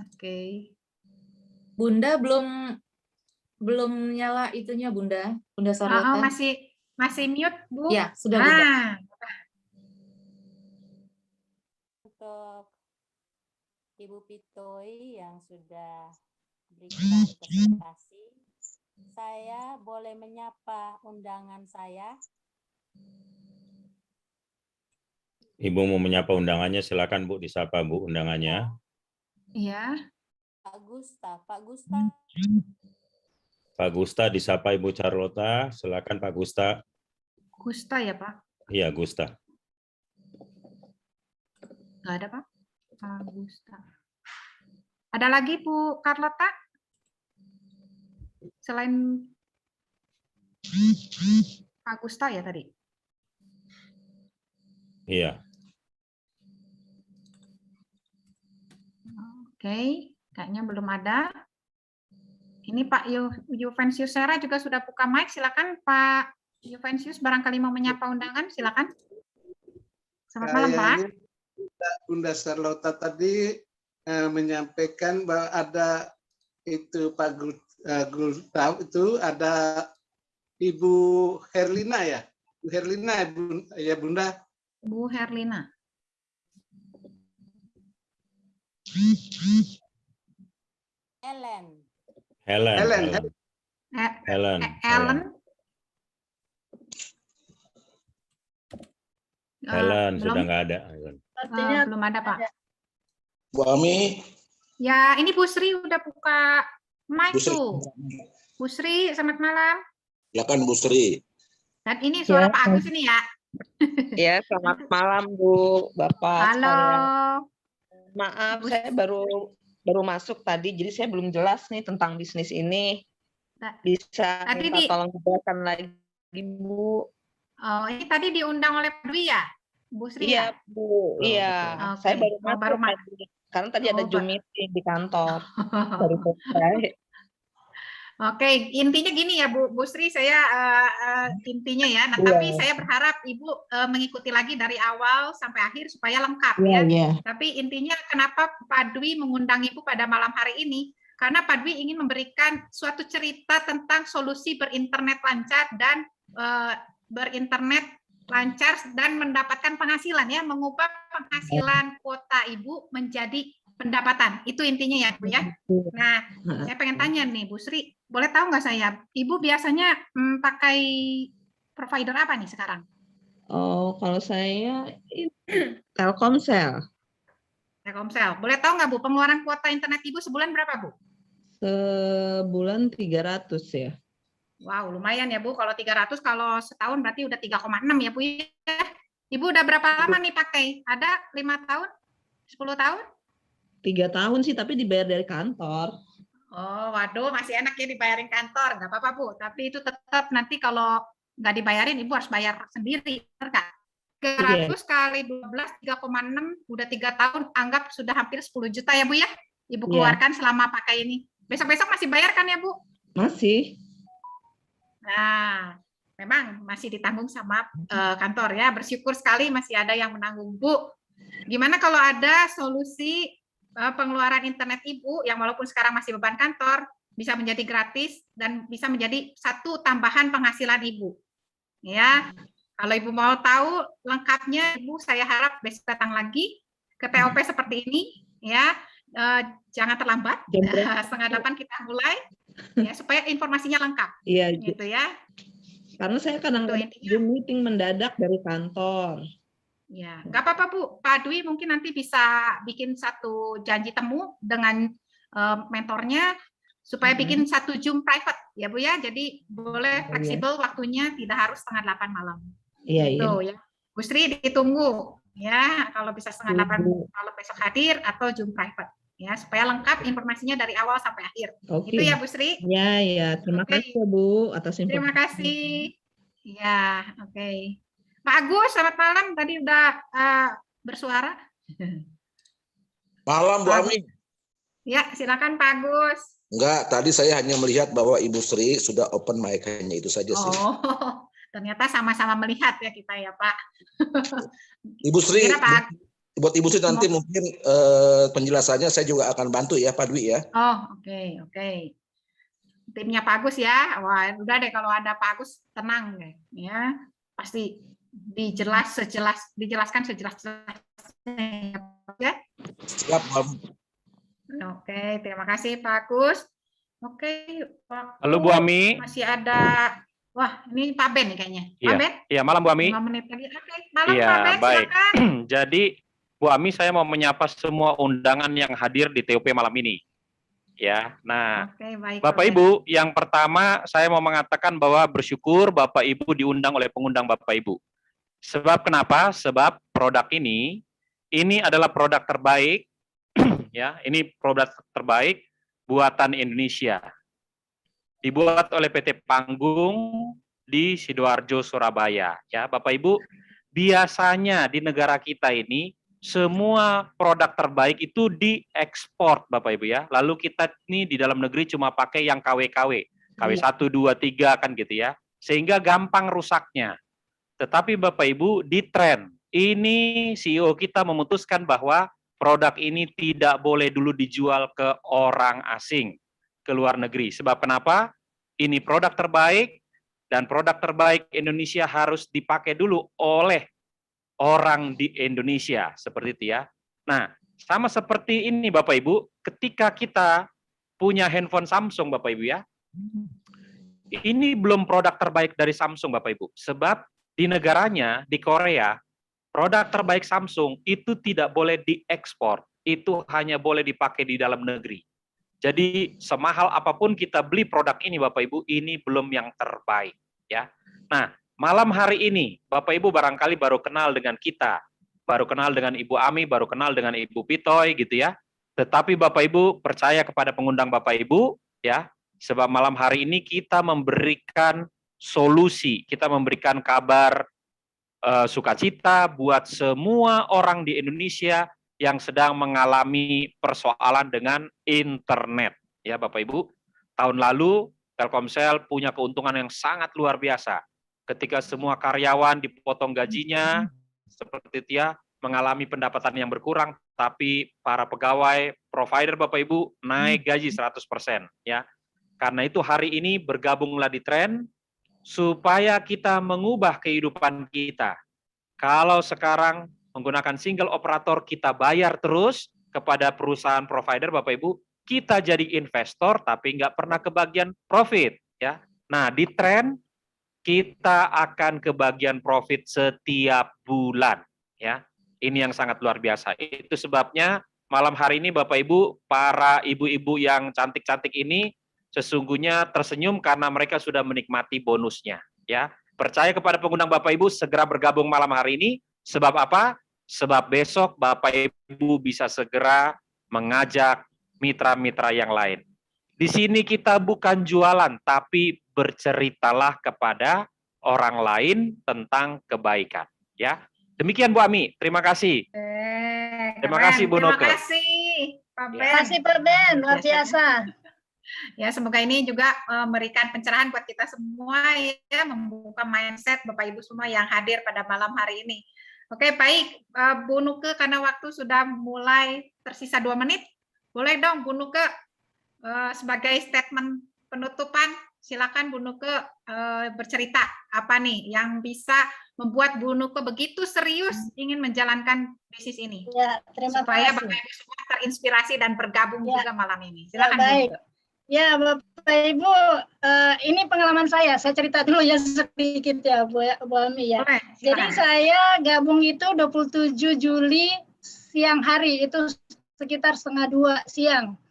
Oke. Bunda belum nyala itunya Bunda Sarlota. Oh, masih mute, Bu? Ya, sudah Bunda. Untuk Ibu Pitoy yang sudah berikan presentasi, saya boleh menyapa undangan saya. Ibu mau menyapa undangannya, silakan Bu, disapa Bu undangannya. Iya. Pak Gusta. Pak Gusta disapa Ibu Carlota, silakan Pak Gusta. Gusta ya Pak? Iya, Gusta. Nggak ada Pak? Pak Gusta. Ada lagi Bu Carlota? Selain Pak Gusta ya tadi? Iya. Oke, kayaknya belum ada. Ini Pak Juvensius Sera juga sudah buka mic. Silakan Pak Juvensius, barangkali mau menyapa undangan, silakan. Selamat malam Pak. Bunda Charlotta tadi menyampaikan bahwa ada itu Pak Gultaw itu ada Ibu Herlina ya, Bu Herlina ya Bunda. Bu Herlina. Ellen. Helen sudah nggak ada. Belum ada Pak. Bu Ami. Ya, ini Bu Sri udah buka mic tuh. Bu Sri, selamat malam. Silakan Bu Sri. Dan ini suara Pak Agus ini ya. Ya, selamat malam Bu, Bapak. Halo. Maaf, saya baru masuk tadi, jadi saya belum jelas nih tentang bisnis ini. Bisa minta tolong dijelaskan lagi, Bu. Oh, ini tadi diundang oleh Pak Dwi ya, Bu Sri? Iya, Bu. Iya, saya baru masuk tadi. Karena tadi ada Zoom meeting di kantor. Baru selesai. Oke, intinya gini ya Bu Sri, saya intinya ya. Nah, tapi saya berharap Ibu mengikuti lagi dari awal sampai akhir supaya lengkap ya. Tapi intinya kenapa Pak Dwi mengundang Ibu pada malam hari ini? Karena Pak Dwi ingin memberikan suatu cerita tentang solusi berinternet lancar dan mendapatkan penghasilan ya, mengubah penghasilan kuota Ibu menjadi pendapatan. Itu intinya ya Bu ya. Nah, saya pengen tanya nih Bu Sri, boleh tahu nggak saya, Ibu biasanya pakai provider apa nih sekarang? Oh, kalau saya Telkomsel. Telkomsel. Boleh tahu nggak Bu, pengeluaran kuota internet Ibu sebulan berapa Bu? Sebulan 300 ya. Wow, lumayan ya Bu. Kalau 300 kalau setahun berarti udah 3,6 ya Bu ya. Ibu udah berapa lama nih pakai? Ada 5 tahun? 10 tahun? 3 tahun sih, tapi dibayar dari kantor. Oh, waduh, masih enak ya dibayarin kantor. Nggak apa-apa Bu, tapi itu tetap nanti kalau nggak dibayarin Ibu harus bayar sendiri, benar nggak? 300 kali 12, 3,6, udah 3 tahun, anggap sudah hampir 10 juta ya Bu ya? Ibu keluarkan selama pakai ini. Besok-besok masih bayar kan ya Bu? Masih. Nah, memang masih ditanggung sama kantor ya. Bersyukur sekali masih ada yang menanggung Bu. Gimana kalau ada solusi pengeluaran internet Ibu yang walaupun sekarang masih beban kantor, bisa menjadi gratis dan bisa menjadi satu tambahan penghasilan Ibu. Ya, kalau Ibu mau tahu lengkapnya, Ibu saya harap besok datang lagi ke TOP seperti ini, ya. Jangan terlambat. 7:30 kita mulai, ya supaya informasinya lengkap. Iya, gitu ya. Karena saya kadang-kadang Zoom meeting mendadak dari kantor. Ya, nggak apa-apa Bu. Pak Dwi mungkin nanti bisa bikin satu janji temu dengan mentornya supaya bikin satu Zoom private ya Bu ya. Jadi boleh fleksibel waktunya, tidak harus 7:30 malam. Iya, gitu, ya. Bu Sri ditunggu ya kalau bisa 7:30 kalau besok hadir atau Zoom private ya supaya lengkap informasinya dari awal sampai akhir. Itu ya Bu Sri. Ya, ya. Terima kasih ya Bu atas informasi. Terima kasih. Ya, oke. Pak Agus, selamat malam. Tadi udah bersuara. Malam Bu Ami. Ya, silakan Pak Agus. Enggak, tadi saya hanya melihat bahwa Ibu Sri sudah open mic, hanya itu saja sih. Oh, ternyata sama-sama melihat ya kita ya Pak. Ibu Sri, buat Ibu Sri nanti mungkin penjelasannya saya juga akan bantu ya Pak Dwi ya. Oh, oke. Timnya Pak Agus ya. Wah, udah deh kalau ada Pak Agus tenang deh ya. Pasti dijelaskan sejelas-jelasnya ya. Siap, Oke, terima kasih Pak Agus. Oke, halo Bu Ami. Masih ada, wah ini Pak Ben nih kayaknya. Pak Ben? Iya, malam Bu Ami. 5 menit lagi. Oke, malam Iya, Pak Ben, baik. silakan. Jadi Bu Ami, saya mau menyapa semua undangan yang hadir di TOP malam ini. Ya, nah, Oke, baik, Bapak Pak Ben. Ibu, yang pertama saya mau mengatakan bahwa bersyukur Bapak Ibu diundang oleh pengundang Bapak Ibu. Sebab kenapa? Sebab produk ini adalah produk terbaik, ya, ini produk terbaik buatan Indonesia. Dibuat oleh PT Panggung di Sidoarjo, Surabaya. Ya, Bapak Ibu, biasanya di negara kita ini semua produk terbaik itu diekspor Bapak Ibu ya. Lalu kita ini di dalam negeri cuma pakai yang KW-KW, KW 1, 2, 3 kan gitu ya. Sehingga gampang rusaknya. Tetapi Bapak Ibu di tren, ini CEO kita memutuskan bahwa produk ini tidak boleh dulu dijual ke orang asing, ke luar negeri. Sebab kenapa? Ini produk terbaik, dan produk terbaik Indonesia harus dipakai dulu oleh orang di Indonesia, seperti itu ya. Nah, sama seperti ini Bapak Ibu, ketika kita punya handphone Samsung Bapak Ibu ya, ini belum produk terbaik dari Samsung Bapak Ibu, sebab di negaranya, di Korea, produk terbaik Samsung itu tidak boleh diekspor, itu hanya boleh dipakai di dalam negeri. Jadi semahal apapun kita beli produk ini Bapak Ibu, ini belum yang terbaik ya. Nah, malam hari ini Bapak Ibu barangkali baru kenal dengan kita, baru kenal dengan Ibu Ami, baru kenal dengan Ibu Pitoy gitu ya. Tetapi Bapak Ibu percaya kepada pengundang Bapak Ibu ya, sebab malam hari ini kita memberikan solusi, kita memberikan kabar sukacita buat semua orang di Indonesia yang sedang mengalami persoalan dengan internet. Ya Bapak Ibu, tahun lalu Telkomsel punya keuntungan yang sangat luar biasa. Ketika semua karyawan dipotong gajinya, seperti itu ya, mengalami pendapatan yang berkurang, tapi para pegawai, provider Bapak Ibu naik gaji 100%. Ya. Karena itu hari ini bergabunglah di tren, supaya kita mengubah kehidupan kita. Kalau sekarang menggunakan single operator, kita bayar terus kepada perusahaan provider, Bapak Ibu, kita jadi investor tapi nggak pernah kebagian profit. Ya. Nah, di tren kita akan kebagian profit setiap bulan. Ya, ini yang sangat luar biasa. Itu sebabnya malam hari ini Bapak Ibu, para ibu-ibu yang cantik-cantik ini sesungguhnya tersenyum karena mereka sudah menikmati bonusnya. Ya, percaya kepada pengundang Bapak Ibu, segera bergabung malam hari ini. Sebab apa? Sebab besok Bapak Ibu bisa segera mengajak mitra-mitra yang lain. Di sini kita bukan jualan, tapi berceritalah kepada orang lain tentang kebaikan. Ya, demikian Bu Ami. Terima kasih. Terima kasih Bu Noke. Terima kasih Pak Ben. Terima kasih Pak Ben, luar biasa. Ya, semoga ini juga memberikan pencerahan buat kita semua ya, membuka mindset Bapak Ibu semua yang hadir pada malam hari ini. Oke, baik Bu Nuke, karena waktu sudah mulai tersisa 2 menit. Boleh dong Bu Nuke sebagai statement penutupan, silakan Bu Nuke bercerita apa nih yang bisa membuat Bu Nuke begitu serius ingin menjalankan bisnis ini. Ya, terima supaya kasih. Bapak Ibu semua terinspirasi dan bergabung Ya. juga malam ini. Silakan Bu Baik. Nuke. Ya, Bapak Ibu, ini pengalaman saya. Saya cerita dulu ya sedikit ya, Bu Ami ya. Boleh, Jadi silakan. saya gabung itu 27 Juli siang hari, itu sekitar 1:30 siang.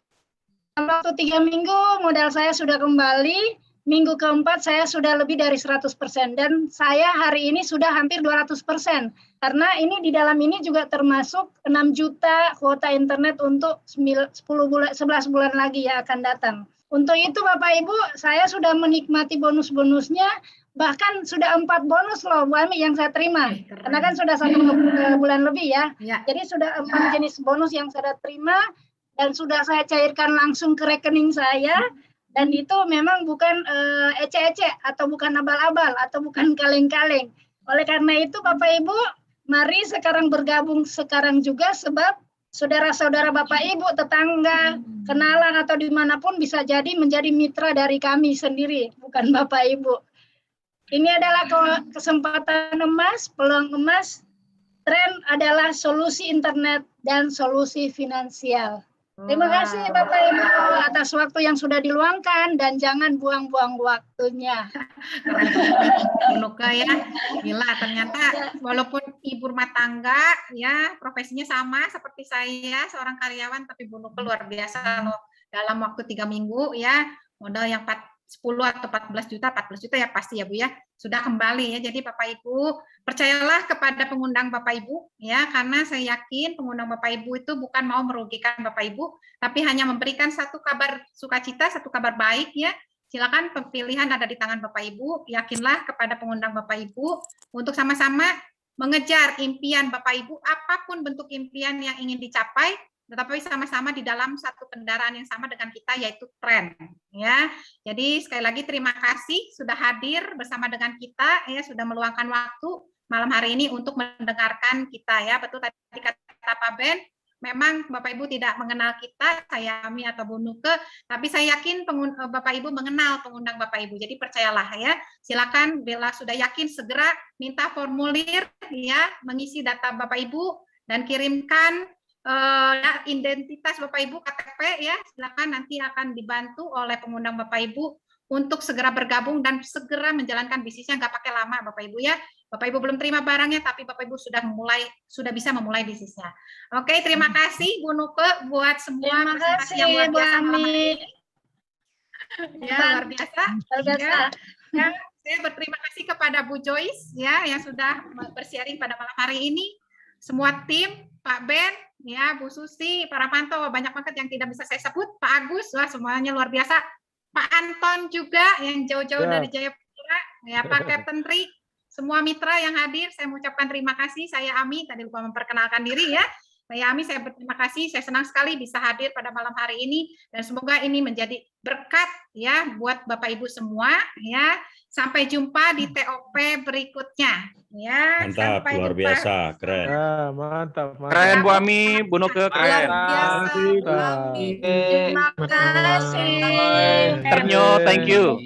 Waktu 3 minggu modal saya sudah kembali, minggu keempat saya sudah lebih dari 100%, dan saya hari ini sudah hampir 200%. Karena ini di dalam ini juga termasuk 6 juta kuota internet untuk 11 bulan lagi ya akan datang. Untuk itu Bapak Ibu, saya sudah menikmati bonus-bonusnya, bahkan sudah 4 bonus loh Bu Ami yang saya terima. Karena kan sudah 1 bulan lebih ya. Jadi sudah 4 jenis bonus yang saya terima, dan sudah saya cairkan langsung ke rekening saya. Dan itu memang bukan ece-ece atau bukan abal-abal atau bukan kaleng-kaleng. Oleh karena itu Bapak Ibu, mari sekarang bergabung sekarang juga, sebab saudara-saudara Bapak Ibu, tetangga, kenalan atau dimanapun bisa jadi menjadi mitra dari kami sendiri, bukan Bapak Ibu. Ini adalah kesempatan emas, peluang emas. Tren adalah solusi internet dan solusi finansial. Terima kasih Bapak Ibu atas waktu yang sudah diluangkan, dan jangan buang-buang waktunya. Nuke ya, gila ternyata walaupun ibu rumah tangga ya, profesinya sama seperti saya, seorang karyawan, tapi Bu Nuke luar biasa loh. Dalam waktu 3 minggu ya, modal yang 10 atau 14 juta ya pasti ya Bu ya, sudah kembali ya. Jadi Bapak Ibu, percayalah kepada pengundang Bapak Ibu ya, karena saya yakin pengundang Bapak Ibu itu bukan mau merugikan Bapak Ibu, tapi hanya memberikan satu kabar sukacita, satu kabar baik ya. Silakan, pilihan ada di tangan Bapak Ibu, yakinlah kepada pengundang Bapak Ibu untuk sama-sama mengejar impian Bapak Ibu, apapun bentuk impian yang ingin dicapai, tetapi sama-sama di dalam satu kendaraan yang sama dengan kita, yaitu tren. Ya, jadi sekali lagi terima kasih sudah hadir bersama dengan kita, ya sudah meluangkan waktu malam hari ini untuk mendengarkan kita. Ya, betul tadi kata Pak Ben. Memang Bapak Ibu tidak mengenal kita, saya Ami atau Bu Nuke, tapi saya yakin Bapak Ibu mengenal pengundang Bapak Ibu. Jadi percayalah ya. Silakan bila sudah yakin segera minta formulir ya, mengisi data Bapak Ibu dan kirimkan identitas Bapak Ibu KTP ya. Silakan, nanti akan dibantu oleh pengundang Bapak Ibu untuk segera bergabung dan segera menjalankan bisnisnya, nggak pakai lama Bapak Ibu ya. Bapak Ibu belum terima barangnya, tapi Bapak Ibu sudah bisa memulai bisnisnya. Oke, terima kasih Bu Nuke buat semua presentasi yang luar biasa malam hari ini. Ya, luar biasa. Ya, saya berterima kasih kepada Bu Joyce ya yang sudah bersharing pada malam hari ini. Semua tim, Pak Ben, ya Bu Susi, Pak Ramanto, banyak banget yang tidak bisa saya sebut, Pak Agus, wah semuanya luar biasa. Pak Anton juga yang jauh-jauh dari Jayapura, ya Pak Captain Tri, semua mitra yang hadir, saya mengucapkan terima kasih. Saya Ami, tadi lupa memperkenalkan diri ya. Saya Ami, saya berterima kasih. Saya senang sekali bisa hadir pada malam hari ini dan semoga ini menjadi berkat ya buat Bapak Ibu semua ya. Sampai jumpa di TOP berikutnya. Ya, mantap, luar biasa, keren. Ya, mantap, mantap. Keren Bu Ami, Bu Nuke keren. Terima kasih. Ternyo, thank you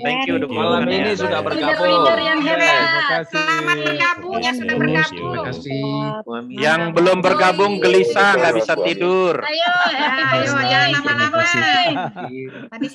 Malam ini sudah bergabung. Leader yang hebat. Selamat bergabung yang sudah bergabung. Terima kasih, Bu Ami. Yang belum bergabung gelisah, nggak bisa tidur. Ayo, Ayo, jangan lama-lama. Tadi